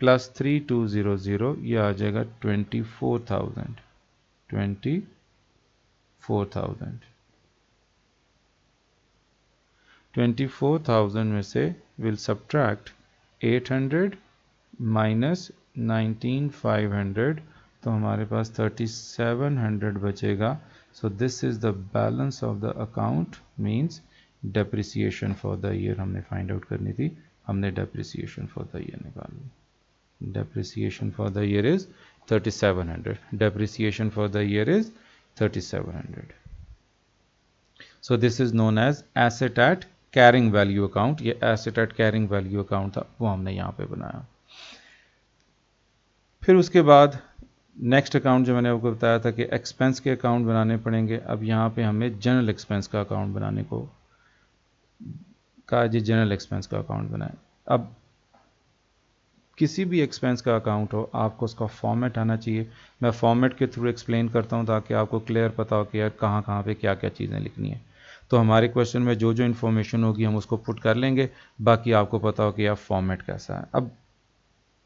प्लस 3200 ये आ जाएगा 24,000। 24,000 में से विल सब्ट्रैक्ट 800 माइनस 19,500, तो हमारे पास 3,700 बचेगा। So this is the balance of the account means depreciation for the year हमने फाइंड आउट करनी थी, हमने डेप्रिसिएशन फॉर द ईयर निकाल ली। Depreciation for the year is 3,700। Depreciation for the year is 3,700। So this is known as asset at carrying value account. ये asset at carrying value account था, वो हमने यहाँ पे बनाया। फिर उसके बाद नेक्स्ट अकाउंट जो मैंने आपको बताया था कि एक्सपेंस के अकाउंट बनाने पड़ेंगे। अब यहाँ पे हमें जनरल एक्सपेंस का अकाउंट बनाने को कहा जी, जनरल एक्सपेंस का अकाउंट बनाए। अब किसी भी एक्सपेंस का अकाउंट हो आपको उसका फॉर्मेट आना चाहिए। मैं फॉर्मेट के थ्रू एक्सप्लेन करता हूँ ताकि आपको क्लियर पता हो कि यार कहाँ कहाँ पे क्या क्या चीज़ें लिखनी है। तो हमारे क्वेश्चन में जो जो इन्फॉर्मेशन होगी हम उसको पुट कर लेंगे, बाकी आपको पता हो कि यार फॉर्मेट कैसा है। अब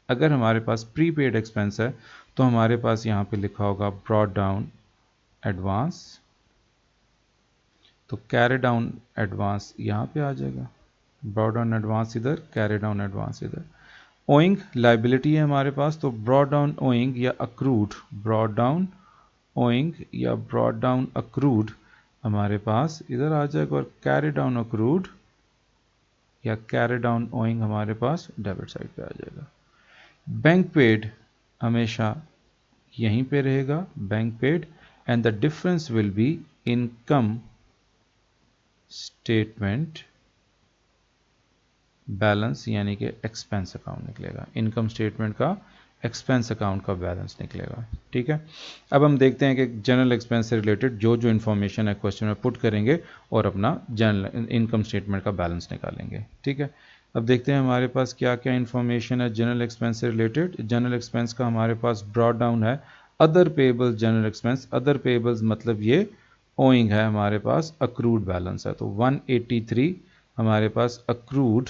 अगर हमारे पास प्रीपेड एक्सपेंस है तो हमारे पास यहाँ पे लिखा होगा ब्रॉड डाउन एडवांस, तो कैरी डाउन एडवांस यहाँ पे आ जाएगा। ब्रॉड डाउन एडवांस इधर, कैरी डाउन एडवांस इधर। ओइंग लाइबिलिटी है हमारे पास, तो ब्रॉड डाउन ओइंग या अक्रूड, ब्रॉड डाउन ओइंग या ब्रॉड डाउन अक्रूड हमारे पास इधर आ जाएगा, और कैरी डाउन अक्रूड या कैरी डाउन ओइंग हमारे पास डेबिट साइड पे आ जाएगा। बैंक पेड हमेशा यहीं पे रहेगा, bank paid, and the difference will be income statement balance, यानी कि एक्सपेंस अकाउंट निकलेगा। इनकम स्टेटमेंट का एक्सपेंस अकाउंट का बैलेंस निकलेगा। ठीक है, अब हम देखते हैं कि जनरल एक्सपेंस से रिलेटेड जो जो इन्फॉर्मेशन है क्वेश्चन में पुट करेंगे और अपना जनरल इनकम स्टेटमेंट का बैलेंस निकालेंगे। ठीक है, अब देखते हैं हमारे पास क्या क्या इन्फॉर्मेशन है जनरल एक्सपेंस से रिलेटेड। जनरल एक्सपेंस का हमारे पास ब्रॉड डाउन है other payables general expense. Other payables मतलब ये ओइंग है हमारे पास, अक्रूड बैलेंस है, तो 183 हमारे पास अक्रूड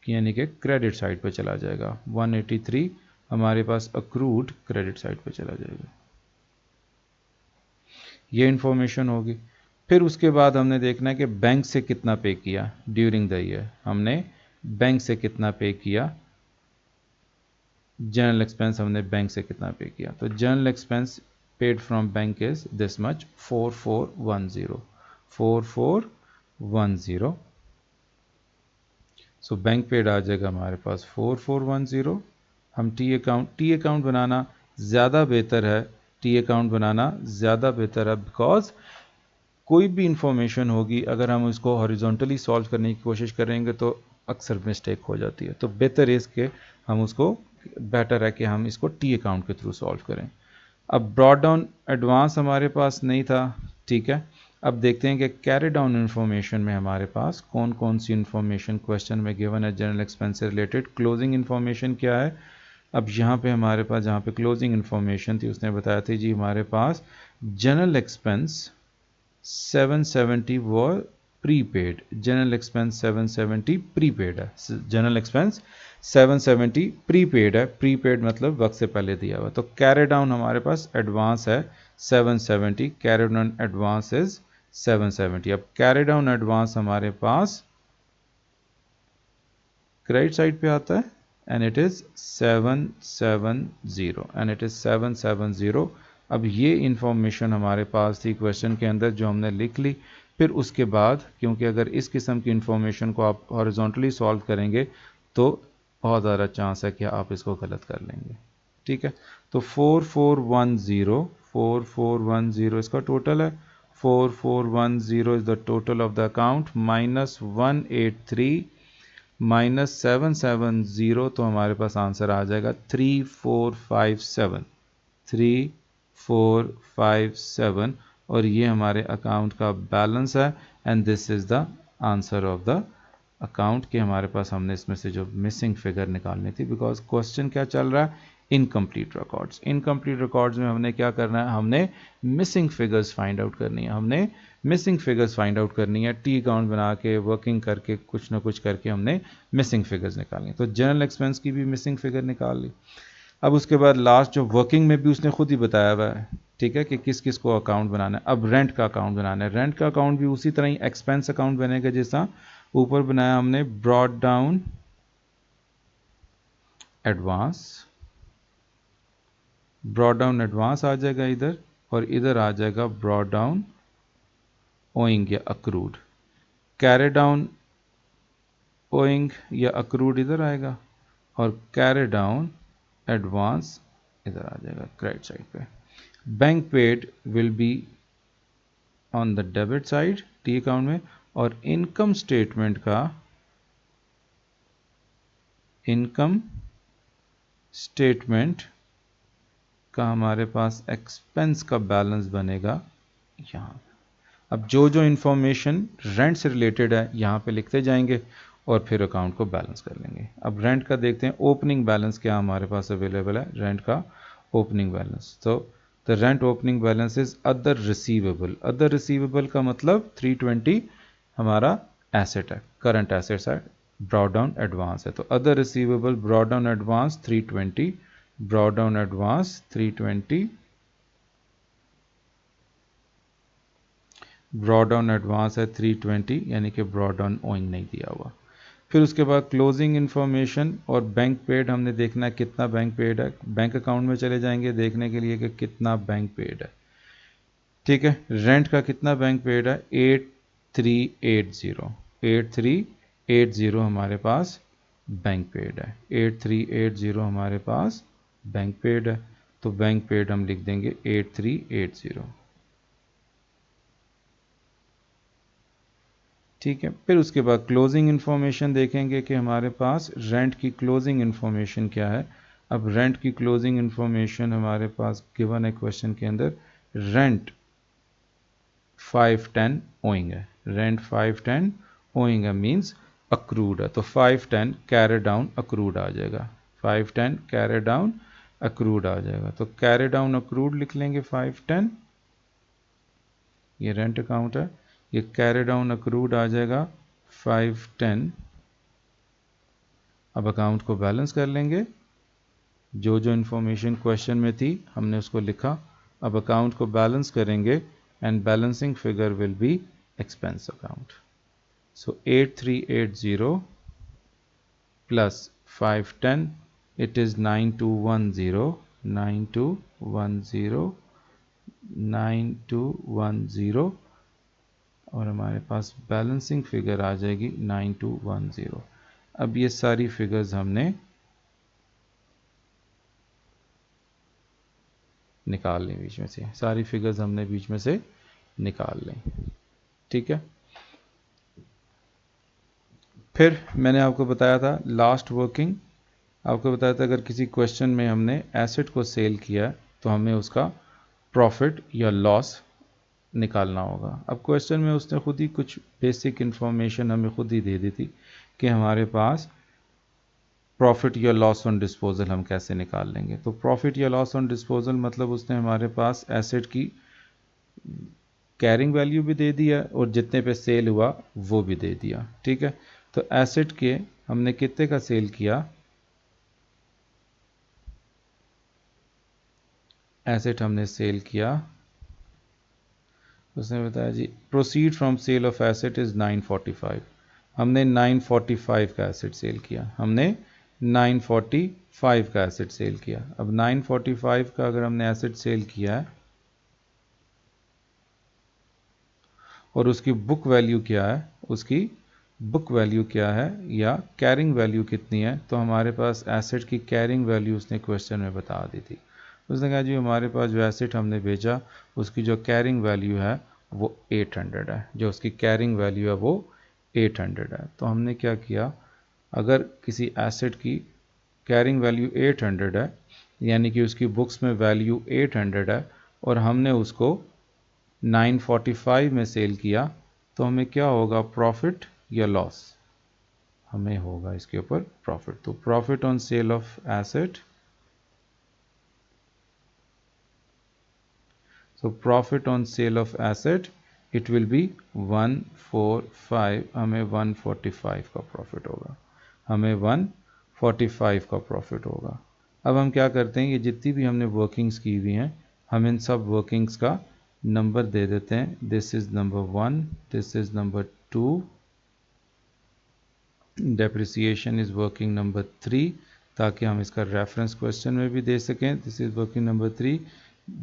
यानी कि क्रेडिट साइड पे चला जाएगा। 183 हमारे पास अक्रूड क्रेडिट साइड पे चला जाएगा। ये इंफॉर्मेशन होगी। फिर उसके बाद हमने देखना है कि बैंक से कितना पे किया ड्यूरिंग द ईयर। हमने बैंक से कितना पे किया, जनरल एक्सपेंस हमने बैंक से कितना पे किया, तो general expense paid from bank is this much 4410। 4410 so bank paid आ जाएगा हमारे पास 4410। हम टी अकाउंट बनाना ज़्यादा बेहतर है, टी अकाउंट बनाना ज़्यादा बेहतर है, बिकॉज कोई भी इंफॉर्मेशन होगी अगर हम इसको हॉरिजॉन्टली सॉल्व करने की कोशिश करेंगे तो अक्सर मिस्टेक हो जाती है। तो बेहतर है इसके हम उसको बेटर है कि हम इसको टी अकाउंट के थ्रू सॉल्व करें। अब ब्रॉड डाउन एडवांस हमारे पास नहीं था, ठीक है। अब देखते हैं कि कैरी डाउन इन्फॉर्मेशन में हमारे पास कौन कौन सी इन्फॉर्मेशन क्वेश्चन में गिवन है जनरल एक्सपेंस से रिलेटेड। क्लोजिंग इन्फॉर्मेशन क्या है, अब यहाँ पे हमारे पास जहाँ पे क्लोजिंग इन्फॉर्मेशन थी उसने बताया थी जी हमारे पास जनरल एक्सपेंस 770 वो प्रीपेड, जनरल एक्सपेंस 770 प्रीपेड है, जनरल एक्सपेंस 770 प्रीपेड है, प्रीपेड मतलब वक्त से पहले दिया हुआ। तो कैरी डाउन हमारे पास एडवांस है 770, कैरी डाउन एडवांस इज 770। अब कैरी डाउन एडवांस हमारे पास क्रेडिट साइड पे आता है and it is 770 and it is 770। अब ये इंफॉर्मेशन हमारे पास थी क्वेश्चन के अंदर जो हमने लिख ली। फिर उसके बाद क्योंकि अगर इस किस्म की इंफॉर्मेशन को आप हॉरिजॉन्टली सॉल्व करेंगे तो बहुत ज़्यादा चांस है कि आप इसको गलत कर लेंगे, ठीक है। तो 4410 इसका टोटल है, 4410 is the total of the account minus 183 minus 770, तो हमारे पास आंसर आ जाएगा 3457, 3457 और ये हमारे अकाउंट का बैलेंस है and this is the answer of the account के हमारे पास हमने इसमें से जो मिसिंग फिगर निकालनी थी बिकॉज क्वेश्चन क्या चल रहा है इनकम्प्लीट रिकॉर्ड्स। इनकम्प्लीट रिकॉर्ड्स में हमने क्या करना है, हमने मिसिंग फिगर्स फाइंड आउट करनी है, हमने मिसिंग फिगर्स फाइंड आउट करनी है, टी अकाउंट बना के वर्किंग करके कुछ ना कुछ करके हमने मिसिंग फिगर्स निकालनी। तो जनरल एक्सपेंस की भी मिसिंग फिगर निकाल ली। अब उसके बाद लास्ट जो वर्किंग में भी उसने खुद ही बताया हुआ है, ठीक है, कि किस किस को अकाउंट बनाना है। अब रेंट का अकाउंट बनाना है, रेंट का अकाउंट भी उसी तरह ही एक्सपेंस अकाउंट बनेगा जैसा ऊपर बनाया हमने, brought down advance, brought down advance आ जाएगा इधर और इधर आ जाएगा ब्रॉड डाउन ओइंग या अक्रूड, कैरी डाउन ओइंग या अक्रूड इधर आएगा और कैरी डाउन एडवांस इधर आ जाएगा क्रेडिट साइड पे। Bank paid will be on the debit side T account में और इनकम स्टेटमेंट का, इनकम स्टेटमेंट का हमारे पास एक्सपेंस का बैलेंस बनेगा यहाँ। अब जो जो इन्फॉर्मेशन रेंट से रिलेटेड है यहाँ पे लिखते जाएंगे और फिर अकाउंट को बैलेंस कर लेंगे। अब रेंट का देखते हैं, ओपनिंग बैलेंस क्या हमारे पास अवेलेबल है, रेंट का ओपनिंग बैलेंस। तो the rent opening balance is other receivable, other receivable का मतलब 320 हमारा एसेट है, करंट एसेट्स है, ब्रॉड डाउन एडवांस है। तो other receivable broad down advance 320, broad down advance 320, broad down advance है 320 यानी कि ब्रॉड डाउन ओइंग नहीं दिया हुआ। फिर उसके बाद क्लोजिंग इन्फॉर्मेशन और बैंक पेड हमने देखना है कितना बैंक पेड है, बैंक अकाउंट में चले जाएंगे देखने के लिए कि कितना बैंक पेड है, ठीक है। रेंट का कितना बैंक पेड है 8380, 8380 हमारे पास बैंक पेड है, 8380 हमारे पास बैंक पेड है। तो बैंक पेड हम लिख देंगे 8380, ठीक है। फिर उसके बाद क्लोजिंग इन्फॉर्मेशन देखेंगे कि हमारे पास रेंट की क्लोजिंग इन्फॉर्मेशन क्या है। अब रेंट की क्लोजिंग इन्फॉर्मेशन हमारे पास गिवन है क्वेश्चन के अंदर, रेंट 510 ओइंग है, रेंट 510 ओइंग है मीन्स अक्रूड है। तो 510 कैरी डाउन अक्रूड आ जाएगा, 510 कैरी डाउन अक्रूड आ जाएगा। तो कैरी डाउन अक्रूड लिख लेंगे 510, ये रेंट अकाउंट है, ये कैरी डाउन अक्रूड आ जाएगा 510। अब अकाउंट को बैलेंस कर लेंगे, जो जो इन्फॉर्मेशन क्वेश्चन में थी हमने उसको लिखा। अब अकाउंट को बैलेंस करेंगे and balancing figure will be expense account. So 8380 plus 510 it is 9210, 9210, 9210 और हमारे पास बैलेंसिंग फिगर आ जाएगी 9210। अब ये सारी फिगर्स हमने निकाल लें, बीच में से सारी फिगर्स हमने बीच में से निकाल लें, ठीक है। फिर मैंने आपको बताया था लास्ट वर्किंग, आपको बताया था अगर किसी क्वेश्चन में हमने एसेट को सेल किया तो हमें उसका प्रॉफिट या लॉस निकालना होगा। अब क्वेश्चन में उसने खुद ही कुछ बेसिक इन्फॉर्मेशन हमें खुद ही दे दी थी कि हमारे पास प्रॉफिट या लॉस ऑन डिस्पोजल हम कैसे निकाल लेंगे। तो प्रॉफिट या लॉस ऑन डिस्पोजल मतलब उसने हमारे पास एसेट की कैरिंग वैल्यू भी दे दिया और जितने पे सेल हुआ वो भी दे दिया, ठीक है। तो एसेट के हमने कितने का सेल किया, एसेट हमने सेल किया, उसने बताया जी proceed from sale of asset is 945। हमने 945 का एसेट सेल किया, हमने 945 का एसेट सेल किया। अब 945 का अगर हमने एसेट सेल किया है और उसकी बुक वैल्यू क्या है, उसकी बुक वैल्यू क्या है या कैरिंग वैल्यू कितनी है, तो हमारे पास एसेट की कैरिंग वैल्यू उसने क्वेश्चन में बता दी थी। उसने कहा जी हमारे पास जो एसेट हमने बेचा उसकी जो कैरिंग वैल्यू है वो 800 है, जो उसकी कैरिंग वैल्यू है वो 800 है। तो हमने क्या किया, अगर किसी एसेट की कैरिंग वैल्यू 800 है यानी कि उसकी बुक्स में वैल्यू 800 है और हमने उसको 945 में सेल किया, तो हमें क्या होगा, प्रॉफिट या लॉस, हमें होगा इसके ऊपर प्रॉफिट। तो profit on sale of asset, so profit on sale of asset it will be 145, हमें 145 का प्रॉफिट होगा, हमें 145 का प्रॉफिट होगा। अब हम क्या करते हैं, ये जितनी भी हमने वर्किंग्स की हुई हैं हम इन सब वर्किंग्स का नंबर दे देते हैं, this is number 1, this is number 2, depreciation is working number 3, ताकि हम इसका रेफरेंस क्वेश्चन में भी दे सकें, this is working number 3,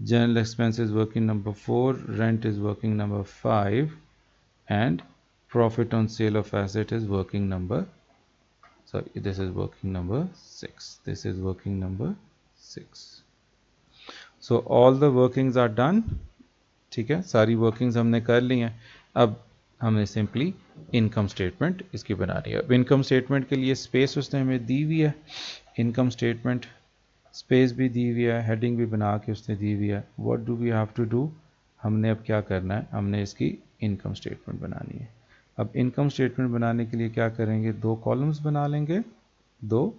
general expense is working number 4, rent is working number 5, and profit on sale of asset is working number, sorry this is working number 6, this is working number 6. So all the workings are done, ठीक है, सारी workings हमने कर ली हैं। अब हमें simply income statement इसकी बनानी है। अब इनकम स्टेटमेंट के लिए स्पेस उसने हमें दी हुई है, इनकम स्टेटमेंट स्पेस भी दी हुई है, हेडिंग भी बना के उसने दी हुई है। What do we have to do, हमने अब क्या करना है, हमने इसकी इनकम स्टेटमेंट बनानी है। अब इनकम स्टेटमेंट बनाने के लिए क्या करेंगे, दो कॉलम्स बना लेंगे, दो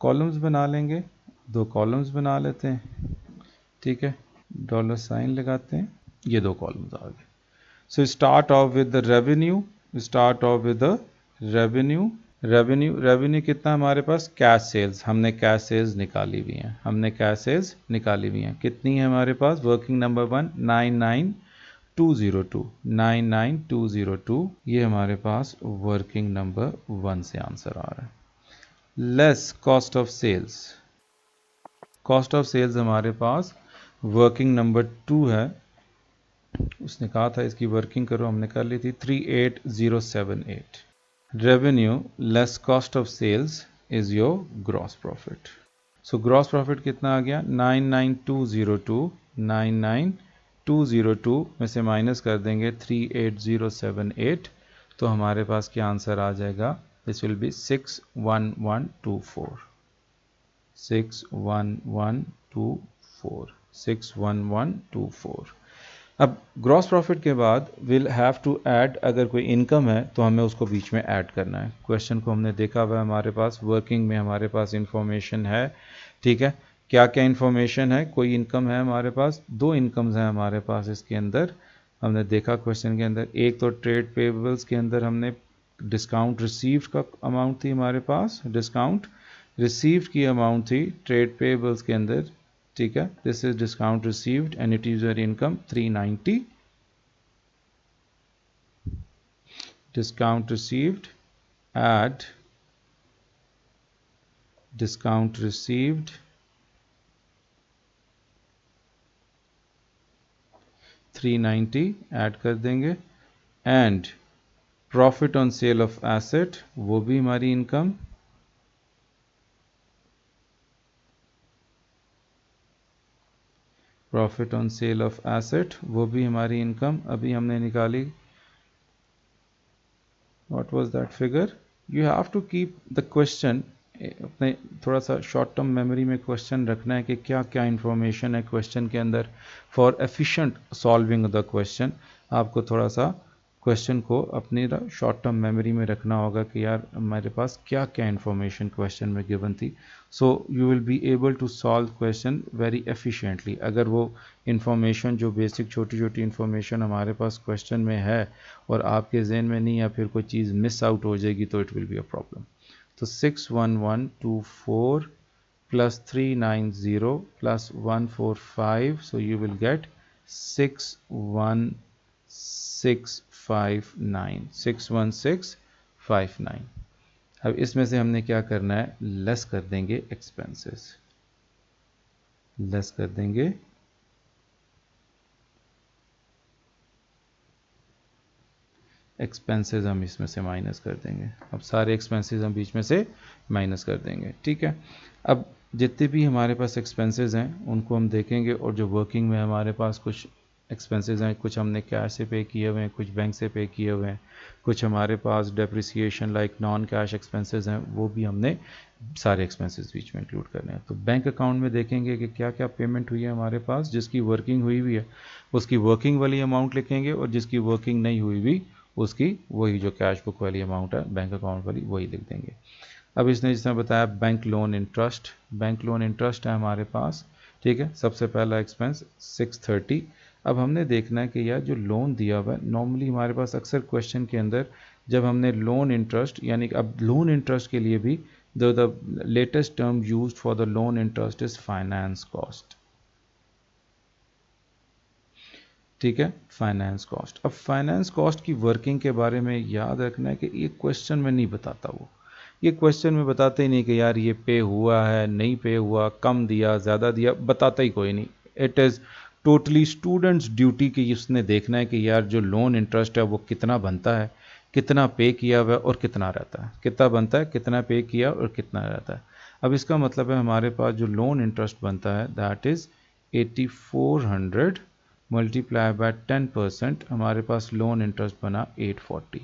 कॉलम्स बना लेंगे, दो कॉलम्स बना लेते हैं, ठीक है, डॉलर साइन लगाते हैं, ये दो कॉलम्स आ गए। So start of with the revenue, start of with the revenue, revenue कितना हमारे पास, कैश सेल्स, हमने कैश सेल्स निकाली हुई हैं, हमने कैश सेल्स निकाली हुई हैं, कितनी है हमारे पास, वर्किंग नंबर 1 99202, 99202, ये हमारे पास वर्किंग नंबर 1 से आंसर आ रहा है। Less cost of sales, cost of sales हमारे पास वर्किंग नंबर 2 है, उसने कहा था इसकी वर्किंग करो, हमने कर ली थी 38078। Revenue less cost of sales is your gross profit. So gross profit कितना आ गया, 99202, 99202 में से माइनस कर देंगे 38078, तो हमारे पास क्या आंसर आ जाएगा, दिस विल बी 61124, 61124, 61124। अब ग्रॉस प्रॉफिट के बाद विल हैव टू ऐड, अगर कोई इनकम है तो हमें उसको बीच में ऐड करना है। क्वेश्चन को हमने देखा हुआ है, हमारे पास वर्किंग में हमारे पास इंफॉर्मेशन है, ठीक है, क्या क्या इंफॉर्मेशन है, कोई इनकम है हमारे पास, दो इनकम्स हैं हमारे पास इसके अंदर, हमने देखा क्वेश्चन के अंदर, एक तो ट्रेड पेबल्स के अंदर हमने डिस्काउंट रिसीव्ड का अमाउंट थी हमारे पास, डिस्काउंट रिसीव्ड की अमाउंट थी ट्रेड पेबल्स के अंदर, ठीक है, this is discount received and it is your income 390, discount received, add discount received, 390 add कर देंगे, and profit on sale of asset, वो भी हमारी income, profit on sale of asset वो भी हमारी इनकम, अभी हमने निकाली, what was that figure, you have to keep the question, अपने थोड़ा सा शॉर्ट टर्म मेमोरी में क्वेश्चन रखना है कि क्या क्या इंफॉर्मेशन है क्वेश्चन के अंदर। For efficient solving the question आपको थोड़ा सा क्वेश्चन को अपनी शॉर्ट टर्म मेमोरी में रखना होगा कि यार हमारे पास क्या क्या इंफॉर्मेशन क्वेश्चन में गिवन थी। So you will be able to solve question very efficiently. अगर वो इंफॉर्मेशन जो बेसिक छोटी छोटी इंफॉर्मेशन हमारे पास क्वेश्चन में है और आपके जहन में नहीं, या फिर कोई चीज़ मिस आउट हो जाएगी, तो it will be a problem. तो 61124 plus 390 plus 145, so you will get 61659, 61659। अब इसमें से हमने क्या करना है, लेस कर देंगे एक्सपेंसेस, लेस कर देंगे एक्सपेंसेस, हम इसमें से माइनस कर देंगे। अब सारे एक्सपेंसेस हम बीच में से माइनस कर देंगे, ठीक है। अब जितने भी हमारे पास एक्सपेंसेस हैं उनको हम देखेंगे, और जो वर्किंग में हमारे पास कुछ एक्सपेंसेस हैं, कुछ हमने कैश से पे किए हुए हैं, कुछ बैंक से पे किए हुए हैं, कुछ हमारे पास depreciation like non cash expenses हैं, वो भी हमने सारे एक्सपेंसेस बीच में इंक्लूड करने हैं। तो बैंक अकाउंट में देखेंगे कि क्या क्या पेमेंट हुई है हमारे पास, जिसकी वर्किंग हुई हुई है उसकी वर्किंग वाली अमाउंट लिखेंगे, और जिसकी वर्किंग नहीं हुई हुई उसकी वही जो कैश बुक वाली अमाउंट है बैंक अकाउंट वाली वही लिख देंगे। अब इसने जिसने बताया bank loan interest, bank loan interest है हमारे पास, ठीक है। सबसे पहला एक्सपेंस 630। अब हमने देखना है कि यार जो लोन दिया हुआ है, नॉर्मली हमारे पास अक्सर क्वेश्चन के अंदर जब हमने लोन इंटरेस्ट, यानी कि अब लोन इंटरेस्ट के लिए भी the latest term used for the loan interest is finance cost, ठीक है, फाइनेंस कॉस्ट। अब फाइनेंस कॉस्ट की वर्किंग के बारे में याद रखना है कि ये क्वेश्चन में नहीं बताता, वो ये क्वेश्चन में बताते ही नहीं कि यार ये पे हुआ है नहीं पे हुआ, कम दिया ज़्यादा दिया, बताता ही कोई नहीं। It is totally students duty कि उसने देखना है कि यार जो लोन इंटरेस्ट है वो कितना बनता है, कितना पे किया हुआ है और कितना रहता है, कितना बनता है, कितना पे किया और कितना रहता है। अब इसका मतलब है हमारे पास जो लोन इंटरेस्ट बनता है दैट इज़ 8400 मल्टीप्लाई बाय 10%, हमारे पास लोन इंटरेस्ट बना 840।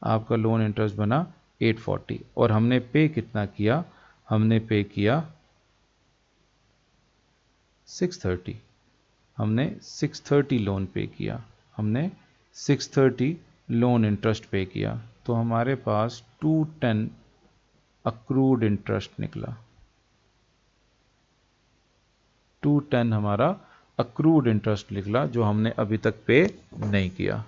आपका लोन इंटरेस्ट बना 840, और हमने पे कितना किया, हमने पे किया 630, हमने 630 लोन पे किया, हमने 630 लोन इंटरेस्ट पे किया। तो हमारे पास 210 अक्रूड इंटरेस्ट निकला, 210 हमारा अक्रूड इंटरेस्ट निकला जो हमने अभी तक पे नहीं किया,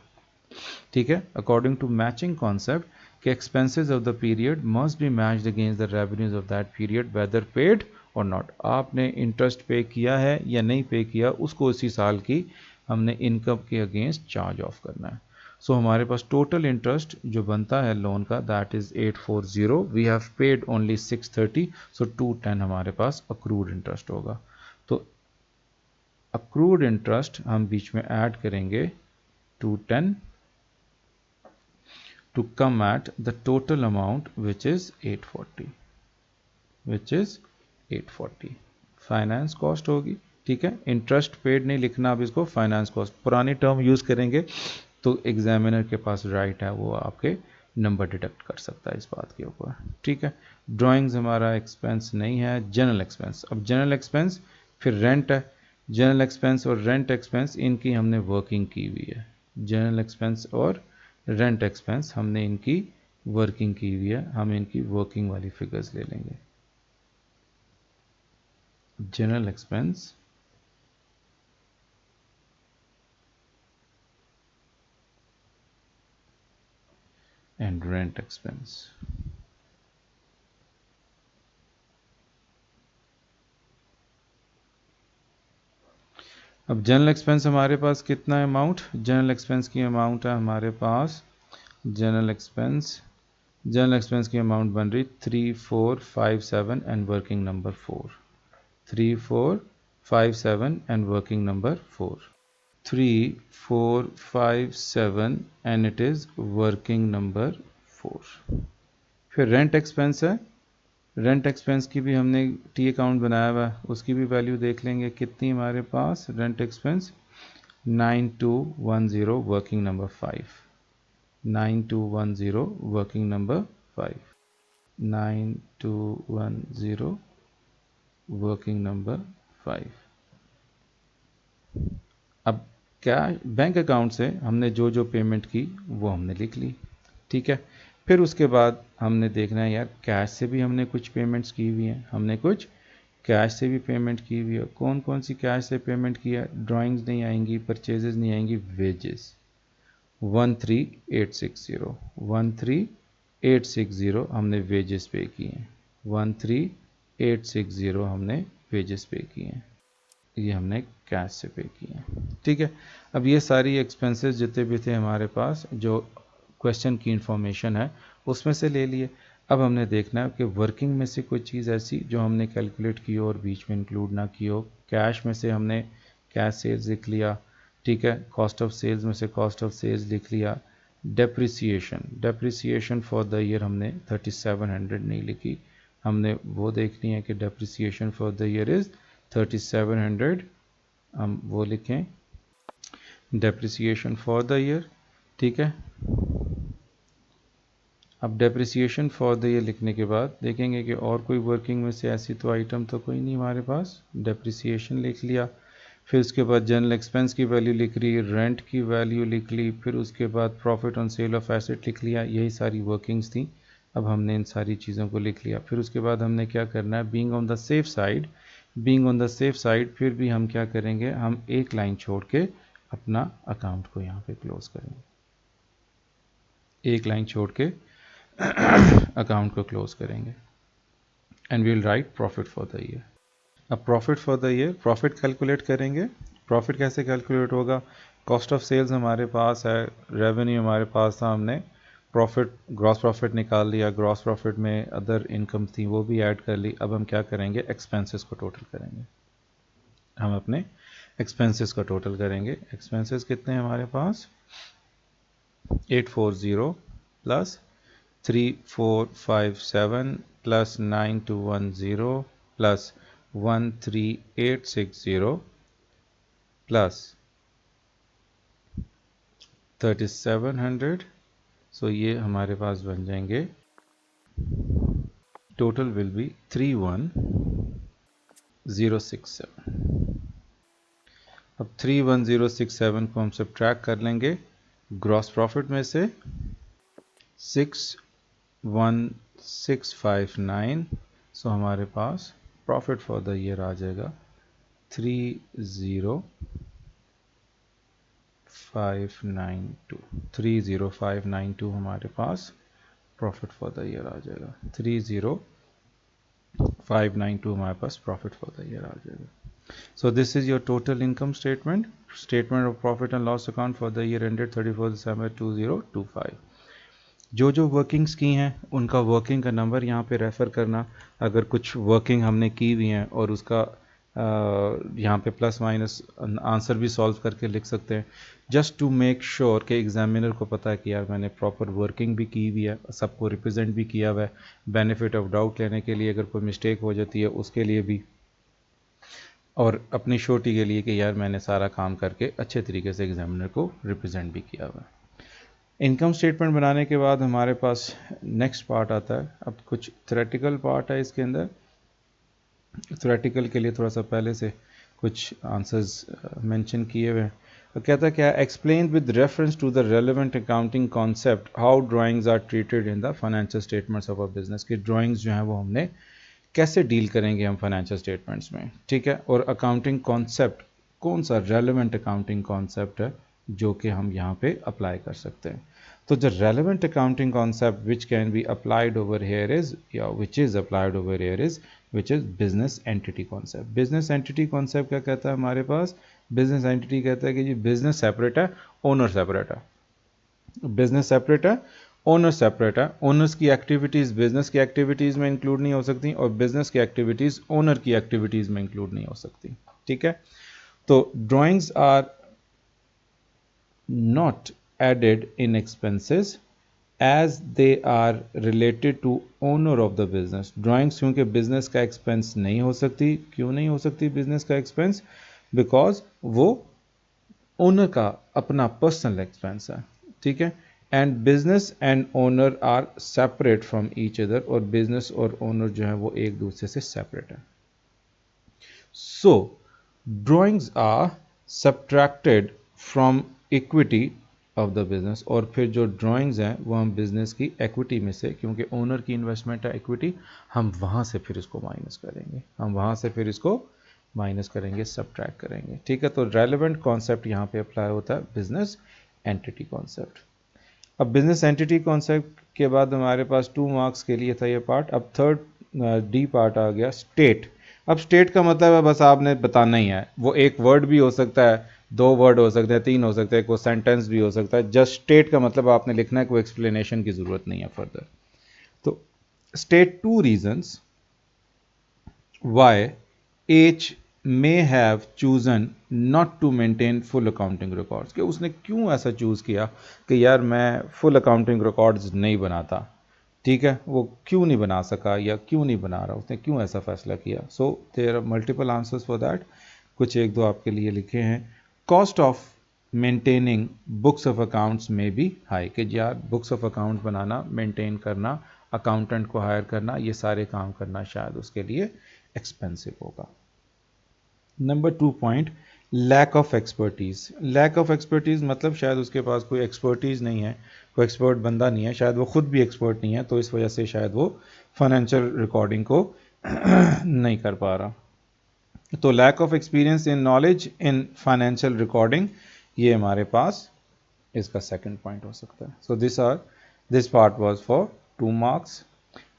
ठीक है। अकॉर्डिंग टू मैचिंग कॉन्सेप्ट कि expenses of the period must be matched against the revenues of that period whether paid or not. आपने इंटरेस्ट पे किया है या नहीं पे किया, उसको उसी साल की हमने इनकम के अगेंस्ट चार्ज ऑफ करना है। सो हमारे पास टोटल इंटरेस्ट जो बनता है लोन का that is 840, we have paid only 630, so 210 हमारे पास अक्रूड इंटरेस्ट होगा। तो अक्रूड इंटरेस्ट हम बीच में ऐड करेंगे 210 to come at the total amount which is 840, which is 840 finance cost होगी, ठीक है। इंटरेस्ट पेड नहीं लिखना, अब इसको फाइनेंस कॉस्ट पुरानी टर्म यूज़ करेंगे तो एग्जामिनर के पास राइट है, वो आपके नंबर डिडक्ट कर सकता है इस बात के ऊपर, ठीक है। ड्राइंग्स हमारा एक्सपेंस नहीं है। जनरल एक्सपेंस, अब जनरल एक्सपेंस फिर रेंट है। जनरल एक्सपेंस और रेंट एक्सपेंस इनकी हमने वर्किंग की हुई है। जनरल एक्सपेंस और रेंट एक्सपेंस हमने इनकी वर्किंग की हुई है, हम इनकी वर्किंग वाली फिगर्स ले लेंगे। General expense and rent expense. अब जनरल एक्सपेंस हमारे पास कितना अमाउंट, जनरल एक्सपेंस की अमाउंट है हमारे पास, जनरल एक्सपेंस, जनरल एक्सपेंस की अमाउंट बन रही 3457 and working number 4, 3457 and working number 4, 3457 and it is working number 4। फिर रेंट एक्सपेंस है, रेंट एक्सपेंस की भी हमने टी अकाउंट बनाया हुआ है, उसकी भी वैल्यू देख लेंगे कितनी हमारे पास, rent expense 9210 working number 5, 9210 working number 5, 9210 working number 5। अब क्या बैंक अकाउंट से हमने जो जो पेमेंट की वो हमने लिख ली, ठीक है। फिर उसके बाद हमने देखना है यार कैश से भी हमने कुछ पेमेंट्स की हुई हैं, हमने कुछ कैश से भी पेमेंट की हुई है। कौन कौन सी कैश से पेमेंट किया? ड्राइंग्स नहीं आएंगी, परचेजेस नहीं आएंगी, वेजेस 13860, 13860 हमने वेजेस पे किए हैं, 13860 हमने वेजेस पे किए हैं, ये हमने कैश से पे किए हैं, ठीक है। अब ये सारी एक्सपेंसेस जितने भी थे हमारे पास जो क्वेश्चन की इंफॉर्मेशन है उसमें से ले लिए। अब हमने देखना है कि वर्किंग में से कोई चीज़ ऐसी जो हमने कैलकुलेट की हो और बीच में इंक्लूड ना की हो। कैश में से हमने कैश सेल्स लिख लिया, ठीक है। कॉस्ट ऑफ सेल्स में से कॉस्ट ऑफ सेल्स लिख लिया। डेप्रिसिएशन फॉर द ईयर हमने 3700 नहीं लिखी, हमने वो देखनी है कि depreciation for the year is 3700, हम वो लिखें डेप्रिसिएशन फॉर द ईयर, ठीक है। अब डेप्रिसिएशन फॉर द ईयर लिखने के बाद देखेंगे कि और कोई वर्किंग में से ऐसी तो आइटम तो कोई नहीं हमारे पास। डेप्रिसिएशन लिख लिया, फिर उसके बाद जनरल एक्सपेंस की वैल्यू लिख ली, रेंट की वैल्यू लिख ली, फिर उसके बाद profit on sale of asset लिख लिया। यही सारी वर्किंग्स थी। अब हमने इन सारी चीज़ों को लिख लिया। फिर उसके बाद हमने क्या करना है, being on the safe side, फिर भी हम क्या करेंगे, हम एक लाइन छोड़ के अपना अकाउंट को यहाँ पे क्लोज करेंगे, एक लाइन छोड़ के अकाउंट को क्लोज करेंगे and we will write profit for the year. अब profit for the year, profit calculate करेंगे। प्रॉफिट कैसे कैलकुलेट होगा? कॉस्ट ऑफ सेल्स हमारे पास है, रेवेन्यू हमारे पास था, हमने प्रॉफिट ग्रॉस प्रॉफिट निकाल लिया, ग्रॉस प्रॉफिट में अदर इनकम थी वो भी ऐड कर ली। अब हम क्या करेंगे, एक्सपेंसेस को टोटल करेंगे, हम अपने एक्सपेंसेस का टोटल करेंगे। एक्सपेंसेस कितने हैं हमारे पास, 840 प्लस 3457 प्लस 9210 प्लस 13860 प्लस 3700। सो ये हमारे पास बन जाएंगे, टोटल विल बी 31067। अब 31067 को हम सब्ट्रैक्ट कर लेंगे ग्रॉस प्रॉफिट में से 61659। सो हमारे पास प्रॉफिट फॉर द ईयर आ जाएगा 30592, 30592 हमारे पास प्रॉफिट फॉर द ईयर आ जाएगा, 30592 हमारे पास प्रॉफिट फॉर द ईयर आ जाएगा। So this is your total income statement, statement of profit and loss account for the year ended 31st December 2025। जो जो workings की हैं उनका वर्किंग का नंबर यहाँ पे रेफ़र करना। अगर कुछ वर्किंग हमने की हुई हैं और उसका यहाँ पे प्लस माइनस आंसर भी सॉल्व करके लिख सकते हैं, जस्ट टू मेक श्योर कि एग्जामिनर को पता है कि यार मैंने प्रॉपर वर्किंग भी की हुई है, सबको रिप्रेजेंट भी किया हुआ है। बेनिफिट ऑफ डाउट लेने के लिए अगर कोई मिस्टेक हो जाती है उसके लिए भी, और अपनी श्योरिटी के लिए कि यार मैंने सारा काम करके अच्छे तरीके से एग्जामिनर को रिप्रेजेंट भी किया हुआ है। इनकम स्टेटमेंट बनाने के बाद हमारे पास नेक्स्ट पार्ट आता है। अब कुछ थ्योरेटिकल पार्ट है इसके अंदर। थ्योरेटिकल के लिए थोड़ा सा पहले से कुछ आंसर्स मेंशन किए हुए हैं। तो कहता है क्या, explain with reference to the relevant accounting concept how drawings are treated in the financial statements of a business. की ड्राइंग्स जो हैं वो हमने कैसे डील करेंगे हम फाइनेंशियल स्टेटमेंट्स में, ठीक है। और अकाउंटिंग कॉन्सेप्ट कौन सा रेलेवेंट अकाउंटिंग कॉन्सेप्ट है जो कि हम यहाँ पे अप्लाई कर सकते हैं। तो the relevant accounting concept which can be applied over here is, या which is applied over here is, which is business entity concept. Business entity concept क्या कहता है हमारे पास, बिजनेस एंटिटी कहता है कि जी बिजनेस सेपरेट है, ओनर सेपरेट है। बिजनेस सेपरेट है, ओनर सेपरेट है। ओनर्स की एक्टिविटीज़ बिजनेस की एक्टिविटीज़ में इंक्लूड नहीं हो सकती और बिजनेस की एक्टिविटीज़ ओनर की एक्टिविटीज़ में इंक्लूड नहीं हो सकती, ठीक है। तो drawings are not added in expenses as they are related to owner of the business. Drawings क्योंकि बिजनेस का एक्सपेंस नहीं हो सकती। क्यों नहीं हो सकती बिजनेस का एक्सपेंस? बिकॉज वो ओनर का अपना पर्सनल एक्सपेंस है, ठीक है। And business and owner are separate from each other, और बिजनेस और ओनर जो है वो एक दूसरे से सेपरेट है. So drawings are subtracted from equity of the business, और फिर जो ड्राइंग्स हैं वो हम बिजनेस की इक्विटी में से, क्योंकि ओनर की इन्वेस्टमेंट है इक्विटी, हम वहाँ से फिर इसको माइनस करेंगे, हम वहाँ से फिर इसको माइनस करेंगे, सब्ट्रैक्ट करेंगे. ठीक है, तो रेलेवेंट कॉन्सेप्ट यहाँ पे अप्लाई होता है बिजनेस एंटिटी कॉन्सेप्ट. अब बिजनेस एंटिटी कॉन्सेप्ट के बाद हमारे पास 2 मार्क्स के लिए था ये पार्ट. अब थर्ड डी पार्ट आ गया स्टेट. अब स्टेट का मतलब है बस आपने बताना ही है, वो एक वर्ड भी हो सकता है, 2 वर्ड हो सकते हैं, 3 हो सकते हैं, कोई सेंटेंस भी हो सकता है. जस्ट स्टेट का मतलब आपने लिखना है, कोई एक्सप्लेनेशन की ज़रूरत नहीं है फर्दर. तो state 2 reasons Y H may have chosen not to maintain full accounting records, कि उसने क्यों ऐसा चूज़ किया कि यार मैं फुल अकाउंटिंग रिकॉर्ड्स नहीं बनाता. ठीक है, वो क्यों नहीं बना सका या क्यों नहीं बना रहा, उसने क्यों ऐसा फैसला किया. So there are multiple answers for that. कुछ एक दो आपके लिए लिखे हैं. Cost of maintaining books of accounts may be high, कि यार बुक्स ऑफ अकाउंट्स बनाना, मेंटेन करना, अकाउंटेंट को हायर करना, ये सारे काम करना शायद उसके लिए एक्सपेंसिव होगा. Number 2 point, lack of expertise. Lack of expertise मतलब शायद उसके पास कोई एक्सपर्टीज़ नहीं है, कोई एक्सपर्ट बंदा नहीं है, शायद वो खुद भी एक्सपर्ट नहीं है, तो इस वजह से शायद वो फाइनेंशियल रिकॉर्डिंग को नहीं कर पा रहा. तो lack of experience in knowledge in financial recording, ये हमारे पास इसका सेकंड पॉइंट हो सकता है. So this part was for 2 marks.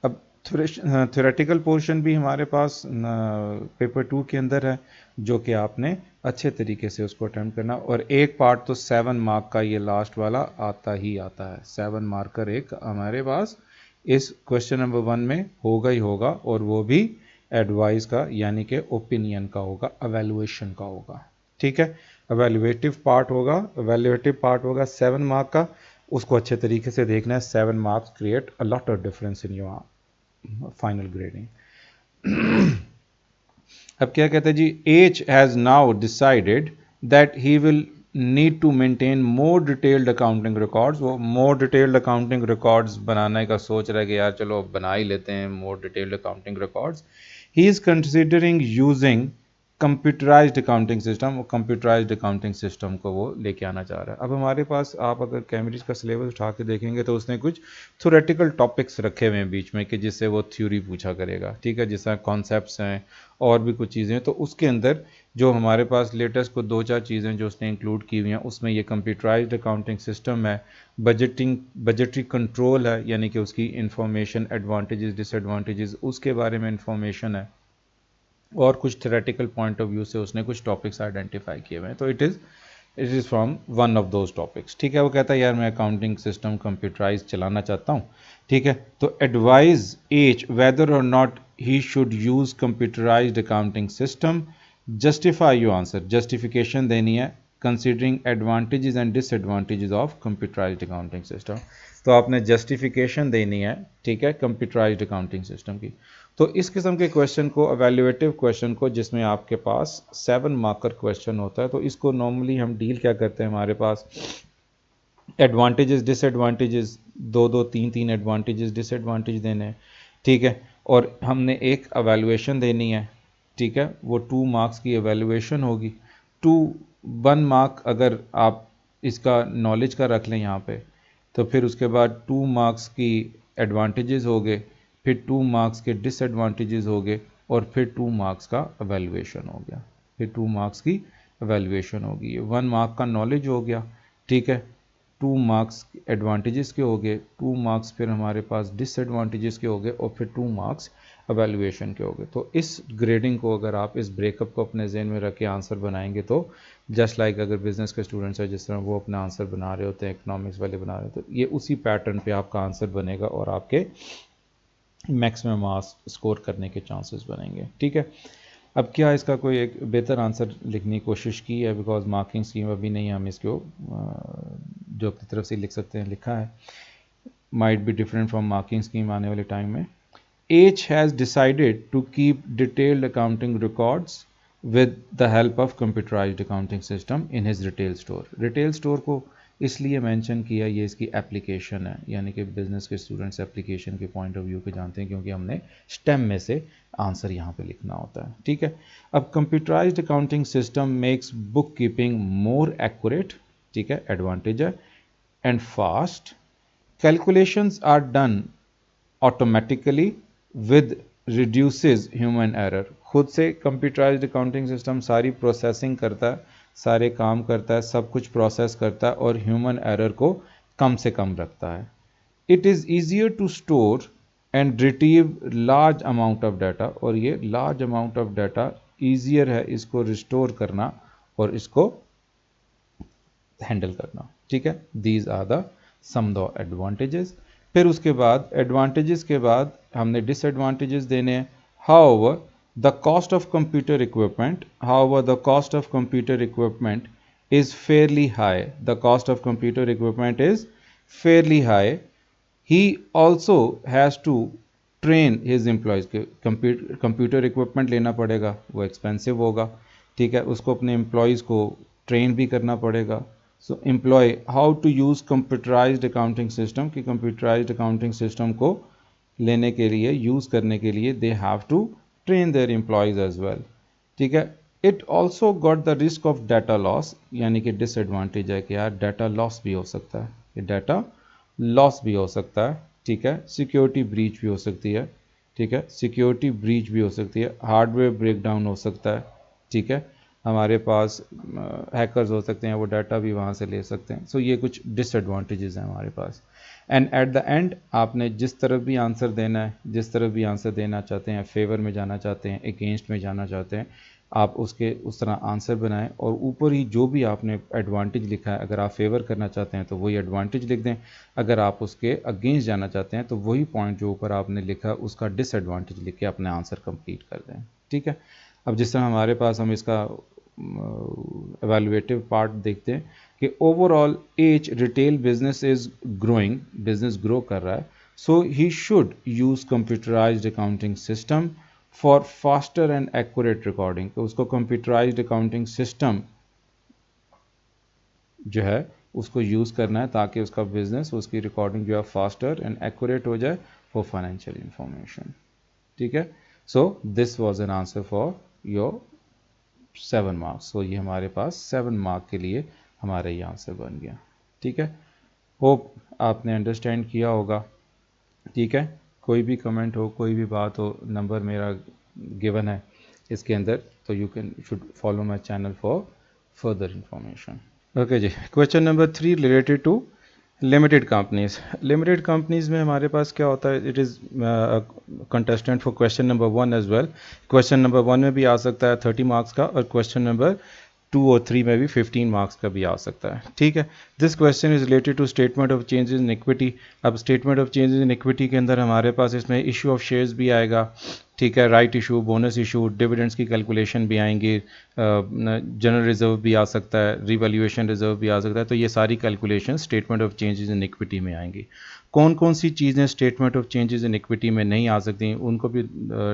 अब थ्योरेटिकल पोर्शन भी हमारे पास पेपर 2 के अंदर है, जो कि आपने अच्छे तरीके से उसको अटेम्प्ट करना. और एक पार्ट तो 7 मार्क का ये लास्ट वाला आता ही आता है. 7 मार्कर एक हमारे पास इस क्वेश्चन नंबर 1 में होगा ही होगा, और वो भी एडवाइस का यानी कि ओपिनियन का होगा, एवेलुएशन का होगा. ठीक है, एवेलुएटिव पार्ट होगा, 7 मार्क का, उसको अच्छे तरीके से देखना है. 7 marks create a lot of difference in your final grading. अब क्या कहते हैं जी, H has now decided that he will need to maintain more detailed accounting records. वो मोर डिटेल्ड अकाउंटिंग रिकॉर्ड्स बनाने का सोच रहा है कि यार चलो बना ही लेते हैं मोर detailed accounting records. He is considering using computerised accounting system. वो कंप्यूटराइज्ड अकाउंटिंग सिस्टम को वो लेके आना चाह रहा है. अब हमारे पास आप अगर कैम्ब्रिज का सिलेबस उठा के देखेंगे तो उसने कुछ थ्योरेटिकल टॉपिक्स रखे हुए हैं बीच में, कि जिससे वो थ्योरी पूछा करेगा. ठीक है, जैसा कॉन्सेप्ट्स हैं और भी कुछ चीज़ें. तो उसके अंदर जो हमारे पास लेटेस्ट को 2-4 चीज़ें जो उसने इंक्लूड की हुई हैं, उसमें ये कंप्यूटराइज्ड अकाउंटिंग सिस्टम है, बजटरी कंट्रोल है, यानी कि उसकी इंफॉर्मेशन, एडवांटेजेस डिसएडवांटेजेस, उसके बारे में इंफॉर्मेशन है, और कुछ थ्योरेटिकल पॉइंट ऑफ व्यू से उसने कुछ टॉपिक्स आइडेंटिफाई किए हुए हैं. तो it is from one of those topics. ठीक है, वो कहता है यार मैं अकाउंटिंग सिस्टम कंप्यूटराइज चलाना चाहता हूँ. ठीक है, तो एडवाइज एच वेदर और not he should use computerised accounting system. Justify your answer, justification देनी है, considering advantages and disadvantages of computerised accounting system. तो आपने जस्टिफिकेशन देनी है, ठीक है, कंप्यूटराइज्ड अकाउंटिंग सिस्टम की. तो इस किस्म के क्वेश्चन को, एवेल्युएटिव क्वेश्चन को, जिसमें आपके पास 7 मार्कर क्वेश्चन होता है, तो इसको नॉर्मली हम डील क्या करते हैं, हमारे पास एडवांटेजेस डिसएडवांटेजेस, 2-2 3-3 एडवांटेजेस डिसएडवांटेज देने हैं. ठीक है, और हमने एक एवेल्युएशन देनी है. ठीक है, वो 2 मार्क्स की एवेल्युएशन होगी. 1 मार्क अगर आप इसका नॉलेज का रख लें यहाँ पे, तो फिर उसके बाद 2 मार्क्स की एडवांटेजेस हो गए, फिर 2 मार्क्स के डिसएडवांटेजेस हो गए, और फिर 2 मार्क्स का एवेल्युएशन हो गया. फिर 2 मार्क्स की एवेल्युएशन होगी. 1 मार्क का नॉलेज हो गया. ठीक है, 2 मार्क्स एडवांटेजेस के हो गए, 2 मार्क्स फिर हमारे पास डिसएडवांटेजेस के हो गए, और फिर 2 मार्क्स एवेल्युएशन के हो गए. तो इस ग्रेडिंग को अगर आप इस ब्रेकअप को अपने जहन में रख के आंसर बनाएंगे, तो जस्ट लाइक अगर बिजनेस के स्टूडेंट्स हैं जिस तरह वो अपना आंसर बना रहे होते हैं, इकोनॉमिक्स वाले बना रहे होते हैं, तो ये उसी पैटर्न पे आपका आंसर बनेगा और आपके मैक्सिमम मार्क्स स्कोर करने के चांसेस बनेंगे. ठीक है, अब क्या इसका कोई एक बेहतर आंसर लिखने की कोशिश की है, बिकॉज मार्किंग स्कीम अभी नहीं हम इसको जो अपनी तरफ से लिख सकते हैं लिखा है, might be different from marking scheme आने वाले टाइम में. H has decided to keep detailed accounting records with the help of computerised accounting system in his retail store. Retail store को इसलिए मेंशन किया, ये इसकी एप्लीकेशन है, यानी कि बिजनेस के स्टूडेंट्स एप्लीकेशन के पॉइंट ऑफ व्यू के जानते हैं, क्योंकि हमने स्टेम में से आंसर यहाँ पे लिखना होता है। ठीक है, अब computerised accounting system makes book keeping more accurate, ठीक है, एडवांटेज है, and fast, calculations are done automatically with reduces human error. खुद से कंप्यूटराइज्ड अकाउंटिंग सिस्टम सारी प्रोसेसिंग करता है, सारे काम करता है, सब कुछ प्रोसेस करता है और ह्यूमन एरर को कम से कम रखता है। It is easier to store and retrieve large amount of data, और ये large amount of data easier है इसको रिस्टोर करना और इसको हैंडल करना। ठीक है, these are the some the advantages. फिर उसके बाद एडवांटेजेस के बाद हमने डिसएडवांटेजेस देने हैं। However the cost of computer equipment, however the cost of computer equipment is fairly high. The cost of computer equipment is fairly high. He also has to train his employees. Computer equipment लेना पड़ेगा, वो expensive होगा। ठीक है, उसको अपने employees को train भी करना पड़ेगा। So employ how to use computerised accounting system, कि कंप्यूटराइज्ड अकाउंटिंग सिस्टम को लेने के लिए, यूज़ करने के लिए they have to train their employees as well. ठीक है, it also got the risk of data loss, यानी कि डिसएडवांटेज है कि यार डाटा लॉस भी हो सकता है, ये डाटा लॉस भी हो सकता है। ठीक है, सिक्योरिटी ब्रीच भी हो सकती है। ठीक है, सिक्योरिटी ब्रीच भी हो सकती है, हार्डवेयर ब्रेकडाउन हो सकता है। ठीक है, हमारे पास हैकर्स हो सकते हैं, वो डाटा भी वहाँ से ले सकते हैं। सो ये कुछ डिसएडवांटेजेस हैं हमारे पास। एंड एट द एंड आपने जिस तरफ भी आंसर देना है, जिस तरफ भी आंसर देना चाहते हैं, फेवर में जाना चाहते हैं, अगेंस्ट में जाना चाहते हैं, आप उसके उस तरह आंसर बनाएं और ऊपर ही जो भी आपने एडवांटेज लिखा है, अगर आप फेवर करना चाहते हैं तो वही एडवांटेज लिख दें, अगर आप उसके अगेंस्ट जाना चाहते हैं तो वही पॉइंट जो ऊपर आपने लिखा उसका डिसएडवांटेज लिख के अपने आंसर कंप्लीट कर दें। ठीक है, अब जिस तरह हमारे पास हम इसका एवेलुएटिव पार्ट देखते हैं कि overall as retail business is growing, business grow कर रहा है, so he should use computerised accounting system for faster and accurate recording. तो उसको कंप्यूटराइज्ड अकाउंटिंग सिस्टम जो है उसको यूज़ करना है ताकि उसका बिजनेस, उसकी रिकॉर्डिंग जो है फास्टर एंड एक्यूरेट हो जाए फॉर फाइनेंशियल इंफॉर्मेशन। ठीक है, so this was an answer for your 7 marks. So ये हमारे पास 7 मार्क के लिए हमारा ये आंसर बन गया। ठीक है, होप आपने अंडरस्टैंड किया होगा। ठीक है, कोई भी कमेंट हो, कोई भी बात हो, नंबर मेरा गिवन है इसके अंदर, तो you can should follow my channel for further information. Okay जी, question number 3 related to limited companies. Limited companies में हमारे पास क्या होता है, it is contestant for question number 1 as well. Question number 1 में भी आ सकता है 30 मार्क्स का, और क्वेश्चन नंबर 2 और 3 में भी 15 मार्क्स का भी आ सकता है। ठीक है, this question is related to statement of changes in equity. अब statement of changes in equity के अंदर हमारे पास इसमें इशू ऑफ शेयर्स भी आएगा। ठीक है, right issue, bonus issue, dividends की कैलकुलेशन भी आएंगी, जनरल रिजर्व भी आ सकता है, रिवैल्यूएशन रिजर्व भी आ सकता है। तो ये सारी calculation statement of changes in equity में आएंगी। कौन कौन सी चीज़ें statement of changes in equity में नहीं आ सकती, उनको भी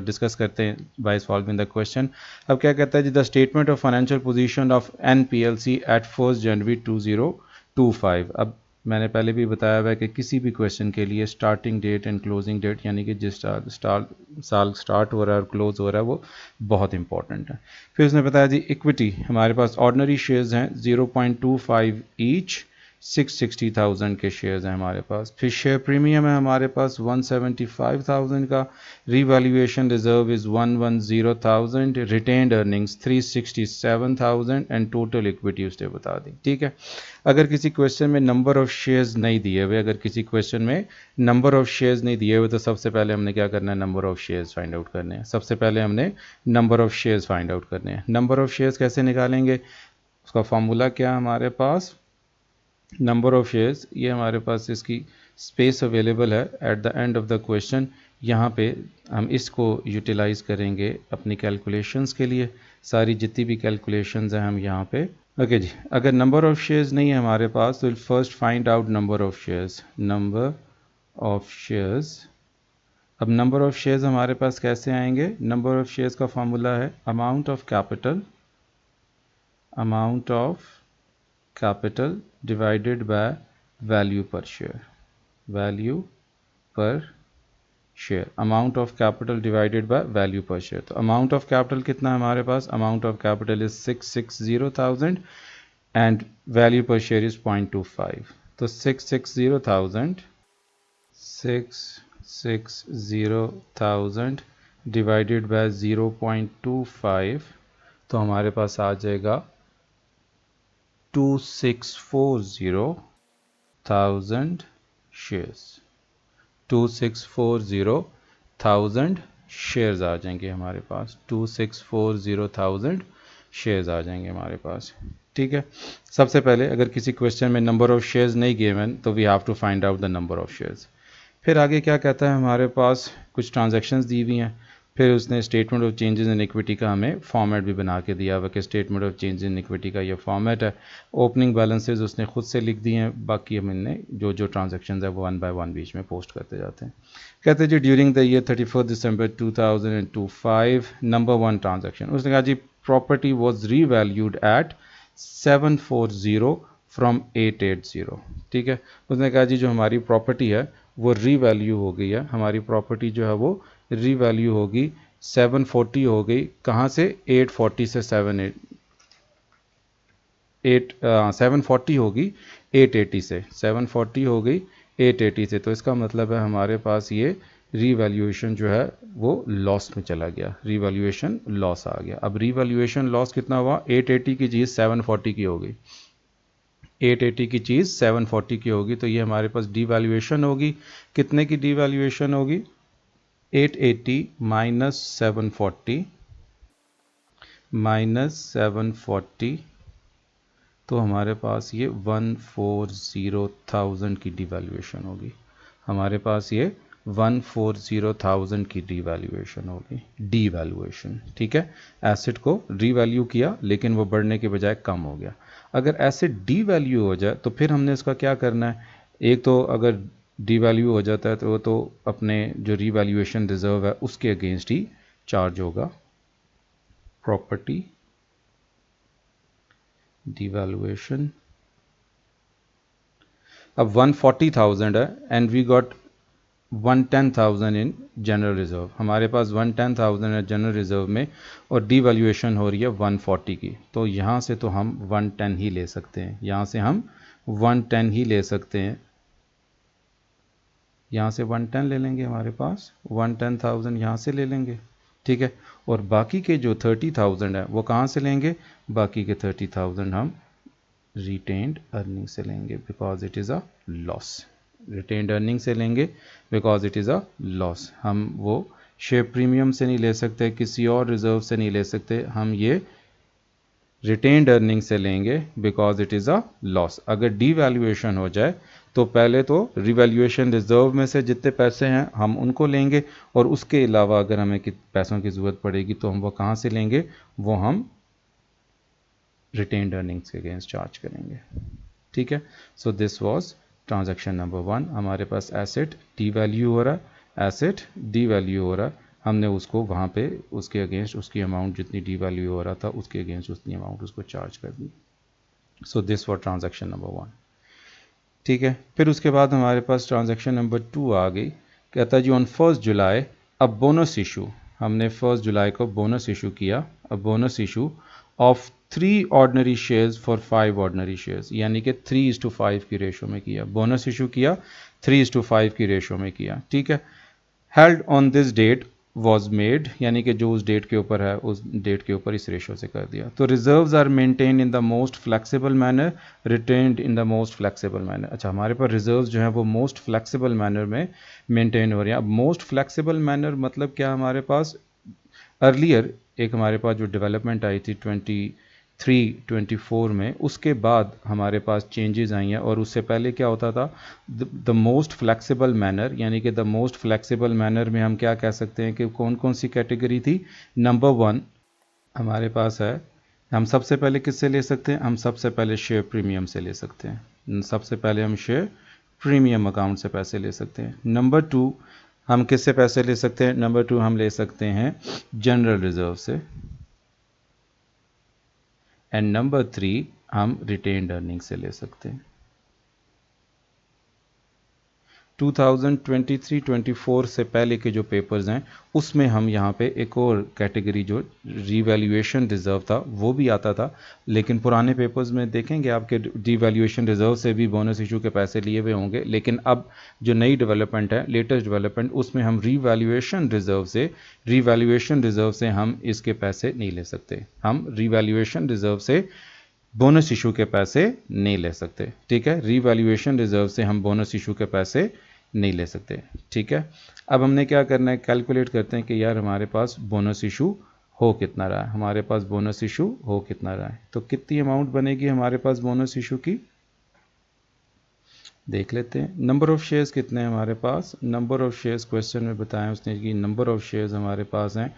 डिस्कस करते हैं बाय सॉल्विंग द क्वेश्चन। अब क्या कहता है जी, the statement of financial position of NPLC at 1 January 2025। अब मैंने पहले भी बताया हुआ है कि किसी भी क्वेश्चन के लिए starting date and closing date, यानी कि जिस साल स्टार्ट हो रहा है और क्लोज हो रहा है, वो बहुत इंपॉर्टेंट है। फिर उसने बताया जी इक्विटी, हमारे पास ऑर्डनरी शेयर्स हैं 0.25 ईच, 660,000 के शेयर्स हैं हमारे पास। फिर शेयर प्रीमियम है हमारे पास 175,000 का, revaluation reserve is 110,000, retained earnings 367,000 and total equity उसने बता दी। ठीक है, अगर किसी क्वेश्चन में नंबर ऑफ शेयर्स नहीं दिए हुए, अगर किसी क्वेश्चन में नंबर ऑफ शेयर्स नहीं दिए हुए, तो सबसे पहले हमने क्या करना है, number of shares find out करने हैं। सबसे पहले हमने number of shares find out करने हैं। नंबर ऑफ शेयर्स कैसे निकालेंगे, उसका फॉर्मूला क्या है हमारे पास, नंबर ऑफ शेयर्स, ये हमारे पास इसकी स्पेस अवेलेबल है at the end of the question. यहाँ पे हम इसको यूटिलाइज करेंगे अपनी कैलकुलेशंस के लिए, सारी जितनी भी कैलकुलेशंस हैं हम यहाँ पे। ओके जी, अगर नंबर ऑफ शेयर्स नहीं है हमारे पास तो first find out number of shares, number of shares. अब नंबर ऑफ शेयर्स हमारे पास कैसे आएंगे, नंबर ऑफ शेयर्स का फॉर्मूला है amount of capital, amount of capital divided by value per share, value per share, amount of capital divided by value per share. तो amount of capital कितना है हमारे पास, amount of capital is 660,000 and value per share is 0.25। तो 660,000 divided by 0.25, तो हमारे पास आ जाएगा 2640,000 shares, 2640,000 shares आ जाएंगे हमारे पास, 2640,000 शेयर्स आ जाएंगे हमारे पास। ठीक है, सबसे पहले अगर किसी क्वेश्चन में नंबर ऑफ शेयर्स नहीं गिवन तो we have to find out the number of shares. फिर आगे क्या कहता है, हमारे पास कुछ ट्रांजैक्शंस दी हुई हैं, फिर उसने statement of changes in equity का हमें फॉर्मेट भी बना के दिया हुआ कि statement of changes in equity का ये फॉर्मेट है। ओपनिंग बैलेंसेस उसने खुद से लिख दिए हैं, बाकी हमने जो जो ट्रांजैक्शंस है वो 1 बाय 1 बीच में पोस्ट करते जाते हैं। कहते हैं जी during the year 31 December 2025 number 1 transaction, उसने कहा जी property was revalued at 740 from 880। ठीक है, उसने कहा जी जो हमारी प्रॉपर्टी है वो रीवैल्यू हो गई है, हमारी प्रॉपर्टी जो है वो रीवैल्यू होगी 740 हो गई, कहाँ से 840 से 740 होगी 880 से, 740 हो गई 880 से। तो इसका मतलब है हमारे पास ये रीवैल्यूएशन जो है वो लॉस में चला गया, रीवैल्यूएशन लॉस आ गया। अब रीवैल्यूएशन लॉस कितना हुआ, 880 की चीज़ 740 की हो गई, 880 की चीज़ 740 की होगी, तो ये हमारे पास डीवैल्यूएशन होगी, कितने की डीवैल्यूएशन होगी, 880 माइनस 740 तो हमारे पास ये 140,000 की डिवैल्यूएशन होगी, हमारे पास ये 140,000 की डिवैल्यूएशन होगी, डीवैल्यूएशन। ठीक है, एसेट को रीवैल्यू किया लेकिन वो बढ़ने के बजाय कम हो गया। अगर एसेट डीवैल्यू हो जाए तो फिर हमने इसका क्या करना है, एक तो अगर डीवैल्यू हो जाता है तो वो तो अपने जो रीवैल्यूएशन रिजर्व है उसके अगेंस्ट ही चार्ज होगा, प्रॉपर्टी डिवैल्यूएशन। अब 140,000 है and we got 110,000 in general reserve, हमारे पास 110,000 है जनरल रिजर्व में और डीवैल्यूएशन हो रही है 140 की, तो यहाँ से तो हम 110 ही ले सकते हैं, यहाँ से हम 110 ही ले सकते हैं, यहाँ से 110 ले लेंगे, हमारे पास 110,000 यहाँ से ले लेंगे। ठीक है, और बाकी के जो 30,000 है वो कहाँ से लेंगे, बाकी के 30,000 हम रिटेन्ड अर्निंग से लेंगे because it is a loss, retained earning से लेंगे because it is a loss. हम वो शेयर प्रीमियम से नहीं ले सकते, किसी और रिजर्व से नहीं ले सकते, हम ये रिटेन्ड अर्निंग से लेंगे because it is a loss. अगर डीवैल्यूएशन हो जाए तो पहले तो रिवैल्यूएशन रिजर्व में से जितने पैसे हैं हम उनको लेंगे, और उसके अलावा अगर हमें पैसों की ज़रूरत पड़ेगी तो हम वो कहाँ से लेंगे, वो हम रिटेन्ड अर्निंग्स के अगेंस्ट चार्ज करेंगे। ठीक है, so this was transaction number 1, हमारे पास एसेट डीवैल्यू हो रहा है, एसेट डीवैल्यू हो रहा है, हमने उसको वहाँ पे उसके अगेंस्ट उसकी अमाउंट जितनी डीवैल्यू हो रहा था उसके अगेंस्ट उतनी अमाउंट उसको चार्ज कर दी। So this was transaction number 1। ठीक है, फिर उसके बाद हमारे पास ट्रांजैक्शन नंबर 2 आ गई, कहता है जी ऑन 1 जुलाई अब बोनस इशू, हमने 1 जुलाई को बोनस इशू किया, अब bonus issue of 3 ordinary shares for 5 ordinary shares, यानी कि 3:5 की रेशो में किया, बोनस इशू किया 3:5 की रेशो में किया। ठीक है, held on this date was made, यानी कि जो उस डेट के ऊपर है उस डेट के ऊपर इस रेशो से कर दिया। तो reserves are maintain in the most flexible manner, retained in the most flexible manner. अच्छा, हमारे पास रिजर्व्स जो है वो मोस्ट फ्लेक्सिबल मैनर में मेंटेन हो रही हैं। अब मोस्ट फ्लेक्सिबल मैनर मतलब क्या, हमारे पास अर्लियर एक हमारे पास जो डेवलपमेंट आई थी 23-24 में, उसके बाद हमारे पास चेंजेस आई हैं, और उससे पहले क्या होता था, द मोस्ट फ्लेक्सिबल मैनर, यानी कि द मोस्ट फ्लेक्सिबल मैनर में हम क्या कह सकते हैं कि कौन कौन सी कैटेगरी थी। नंबर 1 हमारे पास है, हम सबसे पहले किससे ले सकते हैं, हम सबसे पहले शेयर प्रीमियम से ले सकते हैं, सबसे पहले हम शेयर प्रीमियम अकाउंट से पैसे ले सकते हैं। नंबर 2 हम किससे पैसे ले सकते हैं, नंबर 2 हम ले सकते हैं जनरल रिजर्व से। एंड नंबर 3 हम रिटेन्ड अर्निंग से ले सकते हैं। 2023-24 से पहले के जो पेपर्स हैं उसमें हम यहाँ पे एक और कैटेगरी जो रीवैल्यूएशन रिजर्व था वो भी आता था, लेकिन पुराने पेपर्स में देखेंगे आपके रीवैल्यूएशन रिजर्व से भी बोनस इशू के पैसे लिए हुए होंगे, लेकिन अब जो नई डेवलपमेंट है, लेटेस्ट डेवलपमेंट, उसमें हम रीवैल्यूएशन रिजर्व से हम इसके पैसे नहीं ले सकते। हम रीवैल्यूएशन रिजर्व से बोनस इशू के पैसे नहीं ले सकते। ठीक है, रीवैल्यूएशन रिजर्व से हम बोनस इशू के पैसे नहीं ले सकते। ठीक है, अब हमने क्या करना है, कैलकुलेट करते हैं कि यार हमारे पास बोनस इशू हो कितना रहा है, हमारे पास बोनस इशू हो कितना रहा है। तो कितनी अमाउंट बनेगी हमारे पास बोनस इशू की, देख लेते हैं। नंबर ऑफ शेयर्स कितने हैं हमारे पास, नंबर ऑफ शेयर्स क्वेश्चन में बताया उसने कि नंबर ऑफ शेयर्स हमारे पास हैं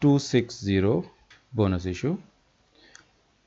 260, बोनस इशू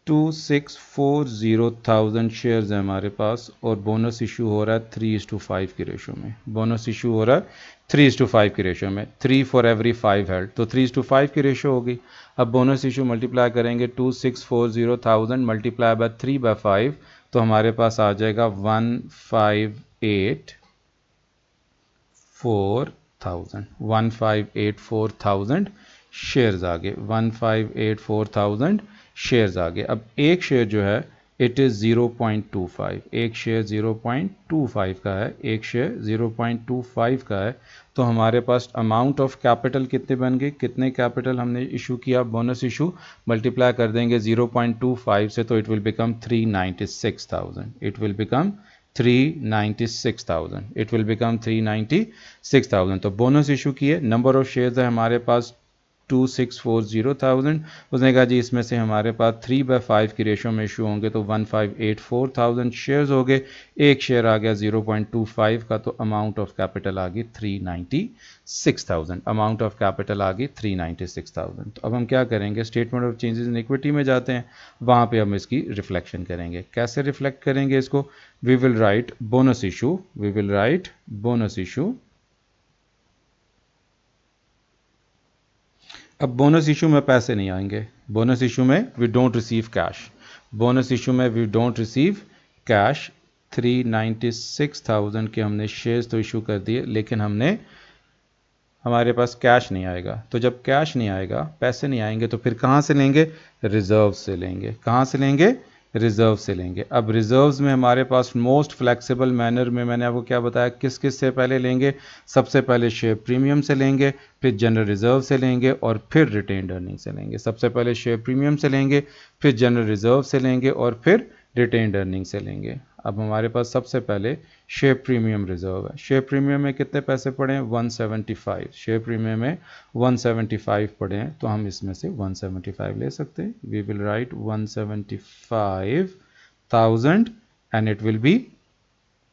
2,640,000 शेयर्स हैं हमारे पास, और बोनस इशू हो रहा है 3:5 की रेशो में। बोनस इशू हो रहा है 3:5 की रेशो में, 3 फॉर एवरी 5 हेल्ड, तो 3:5 की रेशो होगी। अब बोनस इशू मल्टीप्लाई करेंगे 2,640,000 मल्टीप्लाई बाय 3/5, तो हमारे पास आ जाएगा 1,584,000 शेयर्स आ गए, 1,584,000 शेयर्स आ गए। अब एक शेयर जो है इट इज़ 0.25, एक शेयर 0.25 का है, एक शेयर 0.25 का है। तो हमारे पास अमाउंट ऑफ कैपिटल कितने बन गए, कितने कैपिटल हमने इशू किया, बोनस इशू मल्टीप्लाई कर देंगे 0.25 से, तो it will become 396,000, it will become 396,000, it will become 396,000। तो बोनस इशू किए, नंबर ऑफ शेयर्स है हमारे पास 2,640,000, उसने कहा जी इसमें से हमारे पास 3/5 की रेशो में इशू होंगे तो 1,584,000 शेयर्स हो गए, एक शेयर आ गया 0.25 का, तो अमाउंट ऑफ कैपिटल आ गई 396,000, अमाउंट ऑफ कैपिटल आ गई 396,000। तो अब हम क्या करेंगे, statement of changes in equity में जाते हैं, वहाँ पे हम इसकी रिफ्लेक्शन करेंगे। कैसे रिफ्लेक्ट करेंगे इसको, we will write bonus issue, we will write bonus issue. अब बोनस इशू में पैसे नहीं आएंगे, बोनस इशू में we don't receive cash, bonus issue में वी डोंट रिसीव कैश। 396,000 के हमने शेयर्स तो इशू कर दिए, लेकिन हमारे पास कैश नहीं आएगा। तो जब कैश नहीं आएगा, पैसे नहीं आएंगे, तो फिर कहाँ से लेंगे, रिजर्व से लेंगे। कहाँ से लेंगे, रिजर्व से लेंगे। अब रिजर्व्स में हमारे पास मोस्ट फ्लेक्सिबल मैनर में मैंने आपको क्या बताया, किस किस से पहले लेंगे, सबसे पहले शेयर प्रीमियम से लेंगे, फिर जनरल रिजर्व से लेंगे, और फिर रिटेन्ड अर्निंग से लेंगे। सबसे पहले शेयर प्रीमियम से लेंगे, फिर जनरल रिजर्व से लेंगे, और फिर रिटेन्ड अर्निंग से लेंगे। अब हमारे पास सबसे पहले शेयर प्रीमियम रिजर्व है, शेयर प्रीमियम में कितने पैसे पड़े हैं, 175, शेयर प्रीमियम में 175 पड़े हैं, तो हम इसमें से 175 ले सकते हैं। We will write 175,000 and it will be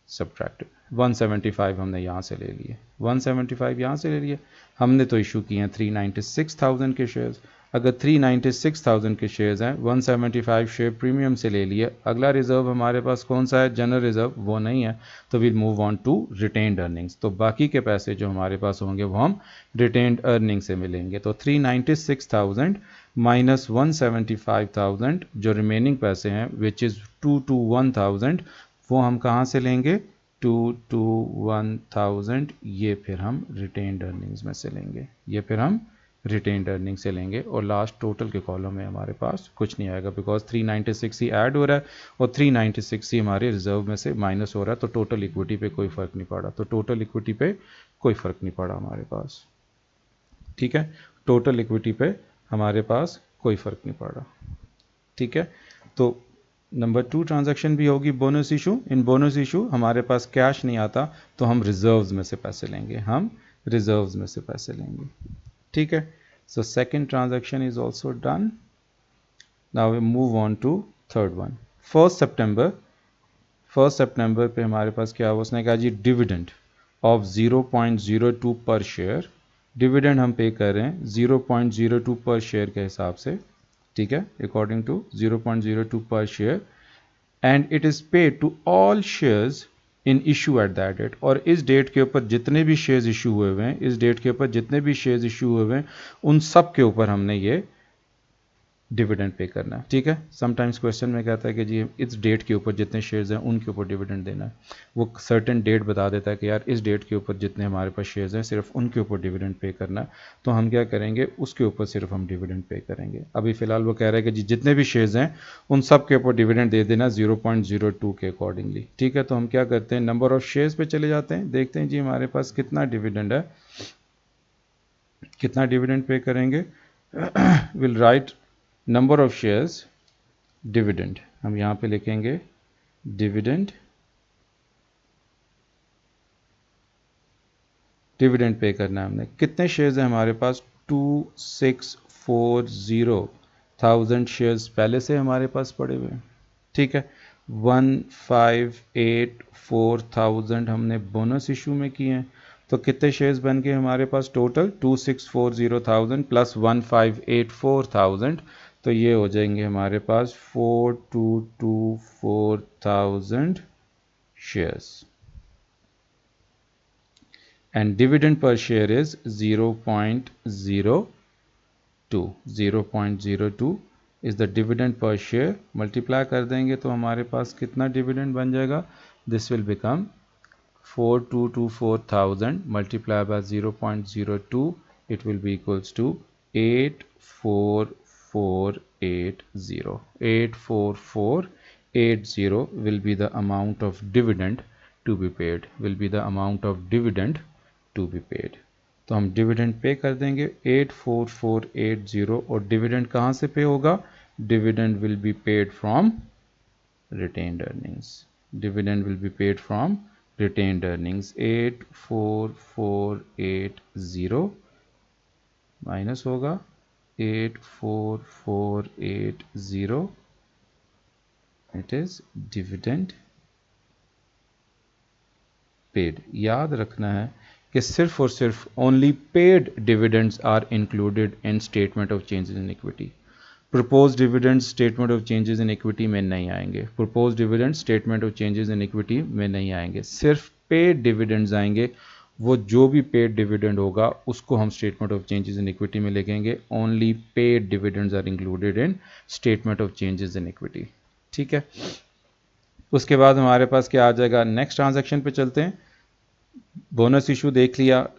subtracted. 175 हमने यहाँ से ले लिए, 175 यहाँ से ले लिए। हमने तो इशू किए हैं 396,000 के शेयर्स, अगर 396,000 के शेयर्स हैं, 175 शेयर प्रीमियम से ले लिए, अगला रिजर्व हमारे पास कौन सा है, जनरल रिजर्व, वो नहीं है, तो will move on to retained earnings. तो बाकी के पैसे जो हमारे पास होंगे वो हम रिटेन्ड अर्निंग से मिलेंगे। तो 396,000 माइनस 175,000 जो रिमेनिंग पैसे हैं विच इज़ 221,000, वो हम कहाँ से लेंगे, 221,000, ये फिर हम रिटेन्ड अर्निंग्स में से लेंगे, ये फिर हम रिटेन्ड अर्निंग से लेंगे। और लास्ट टोटल के कॉलम में हमारे पास कुछ नहीं आएगा, बिकॉज 396 ही ऐड हो रहा है और 396 ही हमारे रिजर्व में से माइनस हो रहा है, तो टोटल इक्विटी पे कोई फ़र्क नहीं पड़ा, तो टोटल इक्विटी पे कोई फ़र्क नहीं पड़ा हमारे पास। ठीक है, टोटल इक्विटी पे हमारे पास कोई फ़र्क नहीं पड़ा। ठीक है, तो नंबर 2 ट्रांजैक्शन भी होगी बोनस इशू। इन बोनस इशू हमारे पास कैश नहीं आता, तो हम रिजर्व्स में से पैसे लेंगे, हम रिजर्व्स में से पैसे लेंगे। ठीक है, so second transaction is also done. Now we move on to third one. 1 सितंबर पे हमारे पास क्या हुआ, उसने कहा जी डिविडेंड ऑफ 0.02 पर शेयर, डिविडेंड हम पे कर रहे हैं 0.02 पर शेयर के हिसाब से। ठीक है, अकॉर्डिंग टू 0.02 पर share, and it is paid to all shares in issue at that date. और इस डेट के ऊपर जितने भी शेयर्स इशू हुए हुए हैं, इस डेट के ऊपर जितने भी शेयर्स इशू हुए हुए हैं, उन सब के ऊपर हमने ये डिविडेंड पे करना है। ठीक है, समटाइम्स क्वेश्चन में कहता है कि जी इस डेट के ऊपर जितने शेयर्स हैं उनके ऊपर डिविडेंड देना है। वो सर्टेन डेट बता देता है कि यार इस डेट के ऊपर जितने हमारे पास शेयर्स हैं सिर्फ उनके ऊपर डिविडेंड पे करना है। तो हम क्या करेंगे, उसके ऊपर सिर्फ हम डिविडेंड पे करेंगे। अभी फ़िलहाल वो कह रहा है कि जी जितने भी शेयर्स हैं उन सब के ऊपर डिविडेंड दे देना 0.02 के अकॉर्डिंगली। ठीक है, तो हम क्या करते हैं, नंबर ऑफ शेयर्स पे चले जाते हैं, देखते हैं जी हमारे पास कितना डिविडेंड है, कितना डिविडेंड पे करेंगे। Will write number of shares dividend, हम यहाँ पे लिखेंगे डिविडेंड, डिविडेंड पे करना है हमने। कितने शेयर्स हैं हमारे पास, 2640,000 शेयर्स पहले से हमारे पास पड़े हुए हैं। ठीक है, 1584,000 हमने बोनस इशू में किए हैं। तो कितने शेयर्स बन गए हमारे पास टोटल, 2640,000 प्लस 1584,000, तो ये हो जाएंगे हमारे पास 4224,000 shares. And dividend per share is 0.02. 0.02 is the dividend per share. Multiply कर देंगे तो हमारे पास कितना डिविडेंड बन जाएगा, this will become 4224,000 multiplied by 0.02, it will be equals to 84480. 84480 will be the amount of dividend to be paid, will be the amount of dividend to be paid. तो हम dividend pay कर देंगे 84480, और dividend कहाँ से पे होगा, dividend will be paid from retained earnings. Dividend will be paid from retained earnings. 84480 minus होगा 84480, it is dividend paid. याद रखना है कि सिर्फ और सिर्फ only paid dividends are included in statement of changes in equity. Propose dividend statement of changes in equity में नहीं आएंगे, propose dividend statement of changes in equity में नहीं आएंगे, सिर्फ पेड डिविडेंड्स आएंगे। वो जो भी पेड डिविडेंड होगा उसको हम statement of changes in equity में लिखेंगे। Only paid dividends are included in statement of changes in equity. ठीक है, उसके बाद हमारे पास क्या आ जाएगा, नेक्स्ट ट्रांजैक्शन पे चलते हैं। बोनस इशू देख लिया,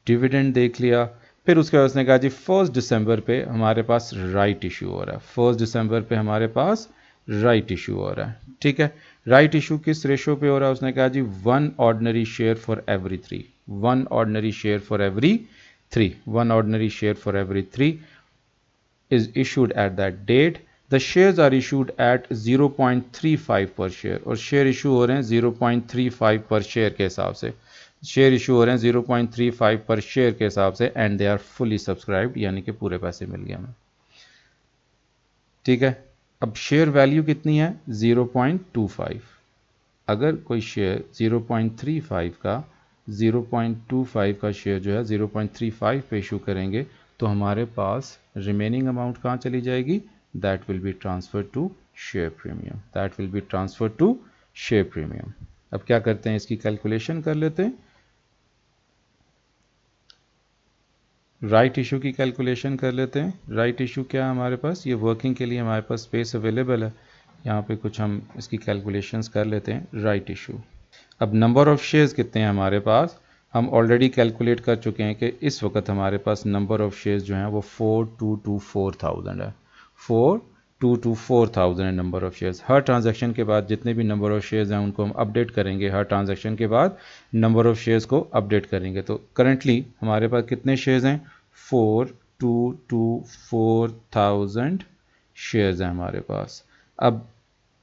डिविडेंड देख लिया, फिर उसके बाद उसने कहा जी 1 दिसंबर पे हमारे पास राइट इशू हो रहा है। 1 दिसंबर पे हमारे पास राइट इशू हो रहा है। ठीक है, राइट इशू किस रेशो पे हो रहा है, उसने कहा जी 1 ordinary share for every 3, 1 ordinary share for every 3, 1 ordinary share for every 3 is issued at that date. The shares are issued at 0.35 पर शेयर, और शेयर इशू हो रहे हैं 0.35 पर शेयर के हिसाब से, शेयर इशू हो रहे हैं 0.35 पर शेयर के हिसाब से, and they are fully subscribed, यानी कि पूरे पैसे मिल गए हमें। ठीक है, अब शेयर वैल्यू कितनी है 0.25। अगर कोई शेयर 0.35 का 0.25 का शेयर जो है 0.35 पे इशू करेंगे तो हमारे पास रिमेनिंग अमाउंट कहाँ चली जाएगी, that will be transfer to share premium, that will be transfer to share premium. अब क्या करते हैं, इसकी कैलकुलेशन कर लेते हैं। राइट इशू की कैलकुलेशन कर लेते हैं। राइट इशू क्या है हमारे पास, ये वर्किंग के लिए हमारे पास स्पेस अवेलेबल है, यहाँ पे कुछ हम इसकी कैलकुलेशंस कर लेते हैं। राइट इशू, अब नंबर ऑफ शेयर्स कितने हैं हमारे पास, हम ऑलरेडी कैलकुलेट कर चुके हैं कि इस वक्त हमारे पास नंबर ऑफ शेयर्स जो हैं वो 4224,000 है। 4224,000 है number of shares. Her transaction के बाद जितने भी नंबर ऑफ शेयर्स हैं उनको हम अपडेट करेंगे, हर ट्रांजैक्शन के बाद नंबर ऑफ शेयर्स को अपडेट करेंगे। तो करंटली हमारे पास कितने शेयर्स हैं, 4224,000 शेयर्स हैं हमारे पास। अब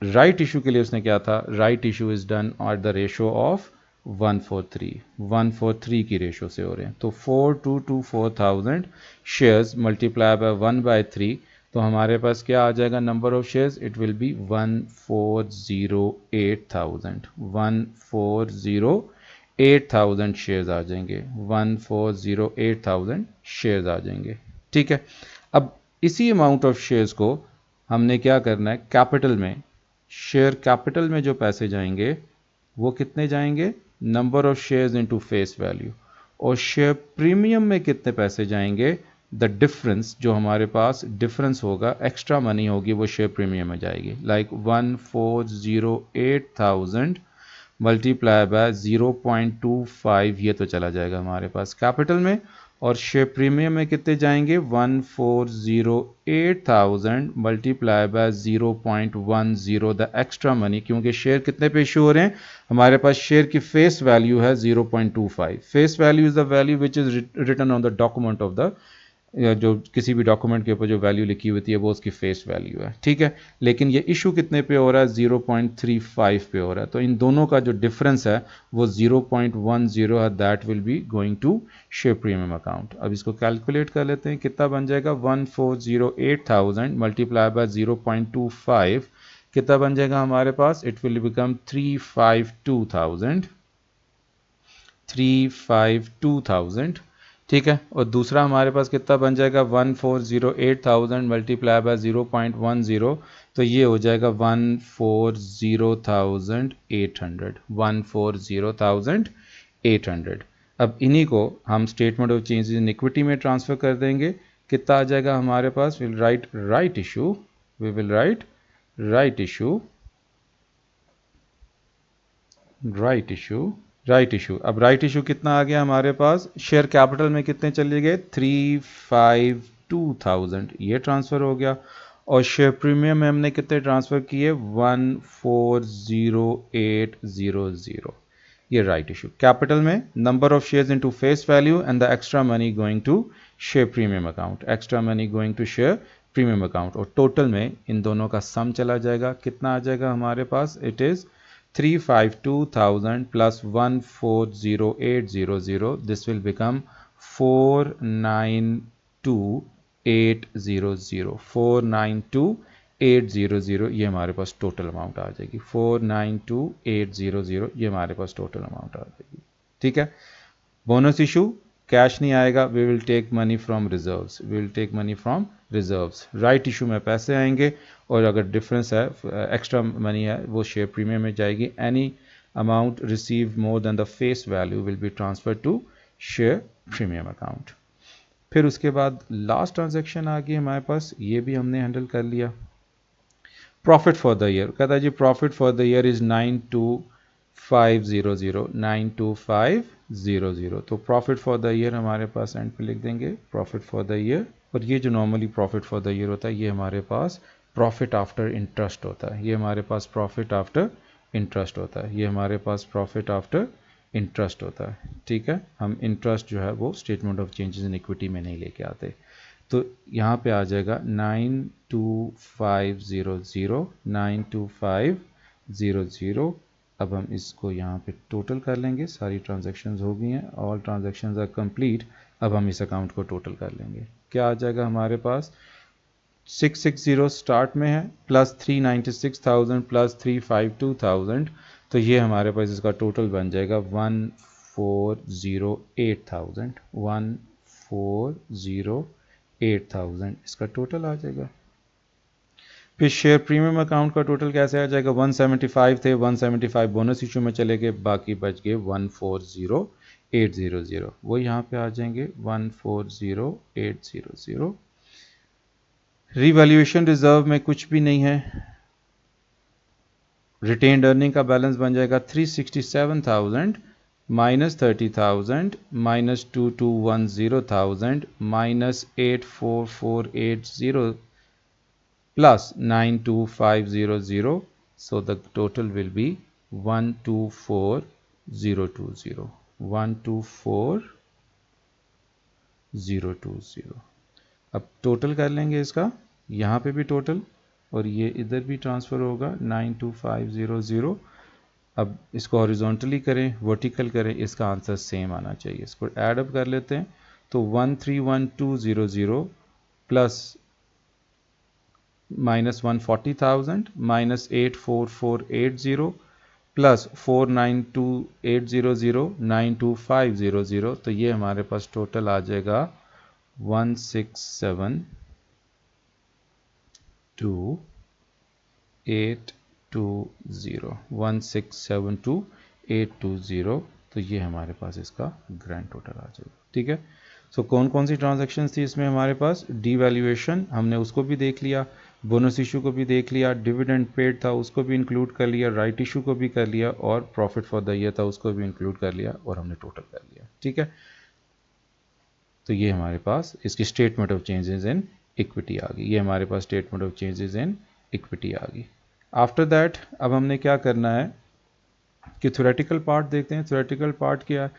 राइट इशू के लिए उसने क्या था, right issue is done at the ratio of 143 की रेशो से हो रहे हैं। तो 4224,000 शेयर्स मल्टीप्लाई बाय 1/3, तो हमारे पास क्या आ जाएगा number of shares, it will be 1408,000, 1408,000 shares आ जाएंगे, 1408,000 शेयर्स आ जाएंगे। ठीक है, अब इसी अमाउंट ऑफ शेयर्स को हमने क्या करना है, कैपिटल में, शेयर कैपिटल में जो पैसे जाएंगे वो कितने जाएंगे, number of shares into face value, और शेयर प्रीमियम में कितने पैसे जाएंगे, द डिफरेंस जो हमारे पास डिफरेंस होगा, एक्स्ट्रा मनी होगी, वो शेयर प्रीमियम में जाएगी। लाइक 1408,000 मल्टीप्लाई बाय 0.25, ये तो चला जाएगा हमारे पास कैपिटल में, और शेयर प्रीमियम में कितने जाएंगे, 1408,000 multiply by 0.10, the extra money, क्योंकि शेयर कितने पे इशू हो रहे हैं, हमारे पास शेयर की फेस वैल्यू है 0.25। Face value is the value which is written on the document of the, या जो किसी भी डॉक्यूमेंट के ऊपर जो वैल्यू लिखी हुई है वो उसकी फेस वैल्यू है, ठीक है। लेकिन ये इशू कितने पे हो रहा है, 0.35 पे हो रहा है। तो इन दोनों का जो डिफरेंस है वो 0.10 है, that will be going to share premium account. अब इसको कैलकुलेट कर लेते हैं, कितना बन जाएगा, 1408,000 मल्टीप्लाई बाय 0.25 कितना बन जाएगा हमारे पास, इट विल बिकम 352,000, ठीक है। और दूसरा हमारे पास कितना बन जाएगा, 1408,000 मल्टीप्लाई बाय 0.10, तो ये हो जाएगा 140,800, 140,800। अब इन्हीं को हम statement of changes in equity में ट्रांसफर कर देंगे। कितना आ जाएगा हमारे पास, will write right issue, we will write right issue, right issue, right issue. अब राइट इशू कितना आ गया हमारे पास, शेयर कैपिटल में कितने चले गए, 352,000, ये ट्रांसफ़र हो गया। और शेयर प्रीमियम में हमने कितने ट्रांसफ़र किए, 140,800, ये राइट इशू। कैपिटल में number of shares into face value and the extra money going to share premium account, extra money going to share premium account. और टोटल में इन दोनों का सम चला जाएगा, कितना आ जाएगा हमारे पास, it is 352,000 plus 140,800, this will become 492,800, 492,800, ये हमारे पास टोटल अमाउंट आ जाएगी, 492,800, ये हमारे पास टोटल अमाउंट आ जाएगी, ठीक है। बोनस इशू, कैश नहीं आएगा, we will take money from reserves, we will take money from reserves. Right issue में पैसे आएंगे, और अगर डिफरेंस है, एक्स्ट्रा मनी है, वो शेयर प्रीमियम में जाएगी। Any amount receive more than the face value will be transfer to share premium account. फिर उसके बाद लास्ट ट्रांजेक्शन आ गई हमारे पास, ये भी हमने हैंडल कर लिया। प्रॉफिट फॉर द ईयर, कहता है जी profit for the year is 92500, 92500। तो प्रॉफिट फॉर द ईयर हमारे पास एंड पे लिख देंगे, प्रॉफिट फॉर द ईयर। और ये जो normally profit for the year होता है, ये हमारे पास प्रॉफिट आफ्टर इंटरेस्ट होता है, ये हमारे पास प्रॉफिट आफ्टर इंटरेस्ट होता है, ये हमारे पास प्रॉफिट आफ्टर इंटरेस्ट होता है, ठीक है। हम इंटरेस्ट जो है वो statement of changes in equity में नहीं लेके आते। तो यहाँ पे आ जाएगा 92500, 92500। अब हम इसको यहाँ पे टोटल कर लेंगे, सारी ट्रांजैक्शंस हो गई हैं, ऑल ट्रांजैक्शंस आर कंप्लीट। अब हम इस अकाउंट को टोटल कर लेंगे, क्या आ जाएगा हमारे पास, 660 स्टार्ट में है, प्लस 396,000 प्लस 352,000, तो ये हमारे पास इसका टोटल बन जाएगा 140,800, 140,800 इसका टोटल आ जाएगा। फिर शेयर प्रीमियम अकाउंट का टोटल कैसे आ जाएगा, 175 थे, 175 बोनस इशू में चले गए, बाकी बच गए 140,800, वो यहाँ पे आ जाएंगे 140,800। रिवैल्यूएशन रिजर्व में कुछ भी नहीं है, रिटेन्ड अर्निंग का बैलेंस बन जाएगा 367,000 minus 30,000 minus 2210,000 minus 84480 plus 92500, so the total will be 124,020, 124,020। अब टोटल कर लेंगे इसका, यहाँ पे भी टोटल, और ये इधर भी ट्रांसफ़र होगा 92500। अब इसको हॉरिजॉन्टली करें, वर्टिकल करें, इसका आंसर सेम आना चाहिए। इसको ऐड अप कर लेते हैं, तो 131,200 प्लस माइनस 140,000 माइनस 84480 प्लस 492,800 92500, तो ये हमारे पास टोटल आ जाएगा 167,2,820, 167,2,820, तो ये हमारे पास इसका ग्रैंड टोटल आ जाएगा, ठीक है। सो कौन कौन सी ट्रांजैक्शन थी इसमें हमारे पास? डीवैल्यूएशन हमने उसको भी देख लिया, बोनस इशू को भी देख लिया, डिविडेंड पेड था उसको भी इंक्लूड कर लिया, राइट इशू को भी कर लिया, और प्रॉफिट फॉर द ईयर था उसको भी इंक्लूड कर लिया, और हमने टोटल कर लिया। ठीक है, तो ये हमारे पास इसकी statement of changes in equity आ गई। ये हमारे पास statement of changes in equity आ गई। आफ्टर दैट अब हमने क्या करना है कि थ्योरेटिकल पार्ट देखते हैं। थ्योरेटिकल पार्ट क्या है?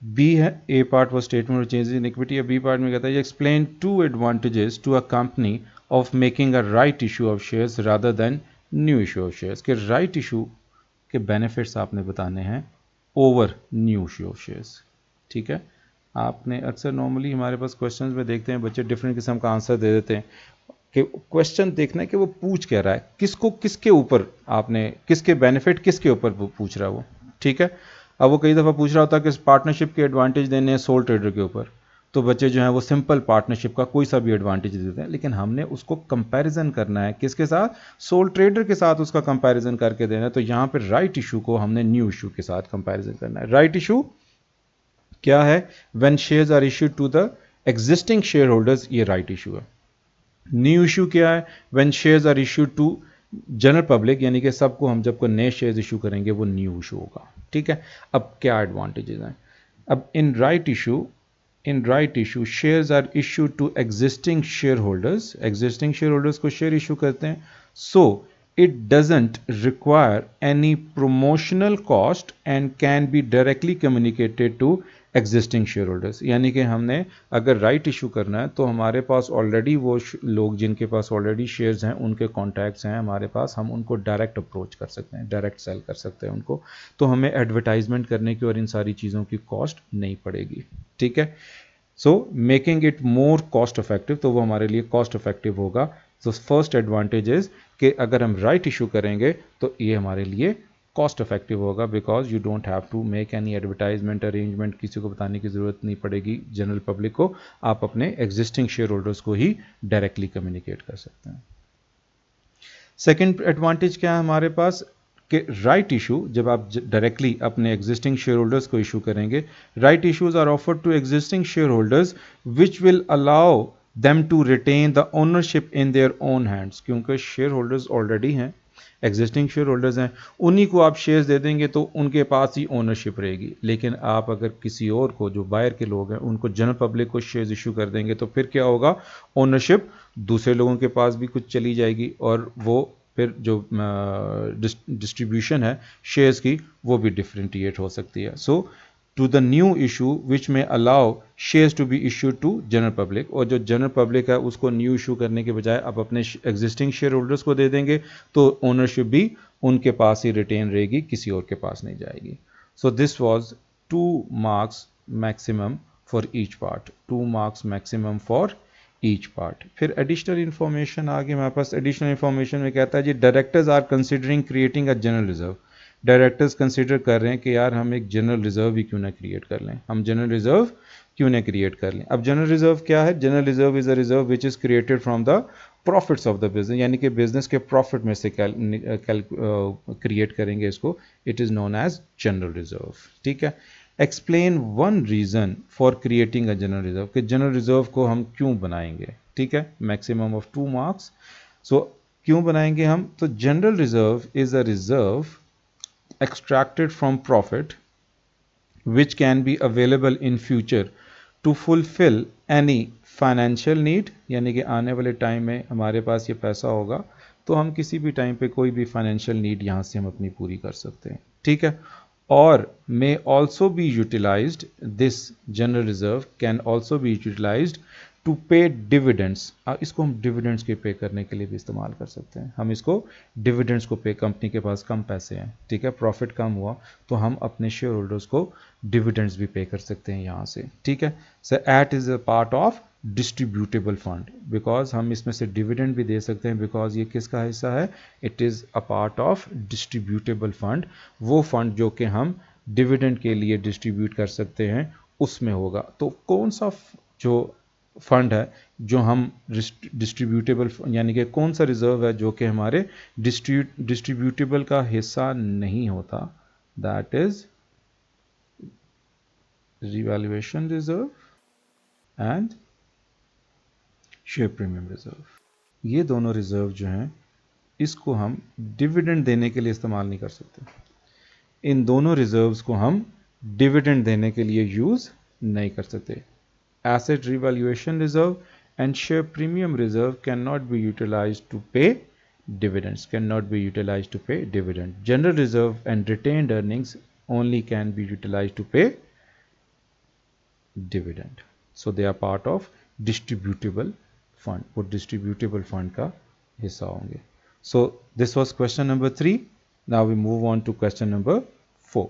बी है, ए पार्ट वो statement of changes in equity है। बी पार्ट में कहता है explain to advantages to a company of making a right issue of shares rather than new issue of shares. के right issue के benefits आपने बताने हैं over new issue of shares. ठीक है, आपने अक्सर नॉर्मली हमारे पास क्वेश्चंस में देखते हैं बच्चे डिफरेंट किस्म का आंसर दे देते हैं कि क्वेश्चन देखना है कि वो पूछ क्या रहा है, किसको किसके ऊपर आपने किसके बेनिफिट किसके ऊपर पूछ रहा है वो। ठीक है, अब वो कई दफ़ा पूछ रहा होता है कि पार्टनरशिप के एडवांटेज देने हैं सोल ट्रेडर के ऊपर, तो बच्चे जो हैं वो सिंपल पार्टनरशिप का कोई सा भी एडवांटेज देते हैं, लेकिन हमने उसको कंपैरिजन करना है किसके साथ? सोल ट्रेडर के साथ उसका कंपैरिजन करके देना है। तो यहाँ पे राइट इशू को हमने न्यू इशू के साथ कंपैरिजन करना है। राइट इशू क्या है? When shares are issued to the existing share holders, ये राइट इशू है। न्यू इशू क्या है? When shares are issued to general public, यानी कि सबको हम जब को नए शेयर्स इशू करेंगे वो न्यू इशू होगा। ठीक है, अब क्या एडवांटेजेस हैं? अब in right issue shares are issued to existing share holders, existing share holders को शेयर इशू करते हैं। So it doesn't require any promotional cost and can be directly communicated to existing share holders. यानी कि हमने अगर right issue करना है तो हमारे पास ऑलरेडी वो लोग जिनके पास ऑलरेडी शेयर्स हैं उनके कॉन्टैक्ट्स हैं हमारे पास, हम उनको डायरेक्ट अप्रोच कर सकते हैं, डायरेक्ट सेल कर सकते हैं उनको, तो हमें एडवर्टाइजमेंट करने की और इन सारी चीज़ों की कॉस्ट नहीं पड़ेगी। ठीक है, so making it more cost effective, तो वो हमारे लिए कॉस्ट इफेक्टिव होगा। तो फर्स्ट एडवांटेज इज कि अगर हम राइट इशू करेंगे तो ये हमारे लिए कॉस्ट इफेक्टिव होगा, because you don't have to make any advertisement arrangement, किसी को बताने की ज़रूरत नहीं पड़ेगी जनरल पब्लिक को, आप अपने एग्जिस्टिंग शेयर होल्डर्स को ही डायरेक्टली कम्युनिकेट कर सकते हैं। सेकेंड एडवांटेज क्या है हमारे पास कि राइट इशू जब आप डायरेक्टली अपने एग्जिस्टिंग शेयर होल्डर्स को इशू करेंगे, right issues are offered to existing share holders which will allow them to retain the ownership in their own hands, क्योंकि शेयर होल्डर्स ऑलरेडी हैं, एग्जिस्टिंग शेयर होल्डर्स हैं, उन्हीं को आप shares दे देंगे तो उनके पास ही ओनरशिप रहेगी। लेकिन आप अगर किसी और को, जो बायर के लोग हैं, उनको जनरल पब्लिक को शेयर्स इशू कर देंगे तो फिर क्या होगा? ओनरशिप दूसरे लोगों के पास भी कुछ चली जाएगी और वो फिर जो डिस्ट्रीब्यूशन है शेयर्स की वो भी डिफरेंटिएट हो सकती है। So to the new issue which may allow shares to be issued to general public, और जो जनरल पब्लिक है उसको न्यू इशू करने के बजाय आप अपने एग्जिस्टिंग शेयर होल्डर्स को दे देंगे तो ओनरशिप भी उनके पास ही रिटेन रहेगी, किसी और के पास नहीं जाएगी। So this was 2 marks maximum for each part, 2 marks maximum for each part. फिर एडिशनल इन्फॉर्मेशन आ गई हमारे पास। एडिशनल इन्फॉर्मेशन में कहता है जी directors are considering creating a general reserve, directors consider कर रहे हैं कि यार हम एक जनरल रिजर्व ही क्यों ना क्रिएट कर लें, हम जनरल रिजर्व क्यों ना क्रिएट कर लें। अब जनरल रिजर्व क्या है? General reserve is a reserve which is created from the profits of the business, यानी कि बिजनेस के प्रॉफिट में से क्रिएट करेंगे इसको, it is known as general reserve. ठीक है, explain one reason for creating a general reserve, कि जनरल रिजर्व को हम क्यों बनाएंगे। ठीक है, मैक्सिमम ऑफ 2 मार्क्स। सो क्यों बनाएंगे हम? तो general reserve is a reserve extracted from profit which can be available in future to fulfill any financial need, यानी कि आने वाले टाइम में हमारे पास ये पैसा होगा तो हम किसी भी टाइम पे कोई भी फाइनेंशियल नीड यहाँ से हम अपनी पूरी कर सकते हैं। ठीक है, और may also be utilized, this general reserve can also be utilized to pay dividends, इसको हम डिविडेंड्स के पे करने के लिए भी इस्तेमाल कर सकते हैं। हम इसको डिविडेंड्स को पे, कंपनी के पास कम पैसे हैं, ठीक है, प्रॉफिट कम हुआ तो हम अपने शेयर होल्डर्स को डिविडेंड्स भी पे कर सकते हैं यहाँ से। ठीक है, so it is a part of distributable fund, because हम इसमें से डिविडेंड भी दे सकते हैं, बिकॉज ये किसका हिस्सा है? It is a part of distributable fund, वो फंड जो कि हम डिविडेंड के लिए डिस्ट्रीब्यूट कर सकते हैं उसमें होगा। तो कौन सा जो फंड है जो हम डिस्ट्रीब्यूटेबल, यानी कि कौन सा रिजर्व है जो कि हमारे डिस्ट्रीब्यूटेबल का हिस्सा नहीं होता? That is revaluation reserve and share premium reserve. ये दोनों रिजर्व जो हैं इसको हम डिविडेंड देने के लिए इस्तेमाल नहीं कर सकते। इन दोनों रिजर्व्स को हम डिविडेंड देने के लिए यूज नहीं कर सकते। Asset revaluation reserve and share premium reserve cannot be utilized to pay dividends, cannot be utilized to pay dividend. General reserve and retained earnings only can be utilized to pay dividend. So they are part of distributable fund. वो distributable fund का हिस्सा होंगे. So this was question number 3. Now we move on to question number 4.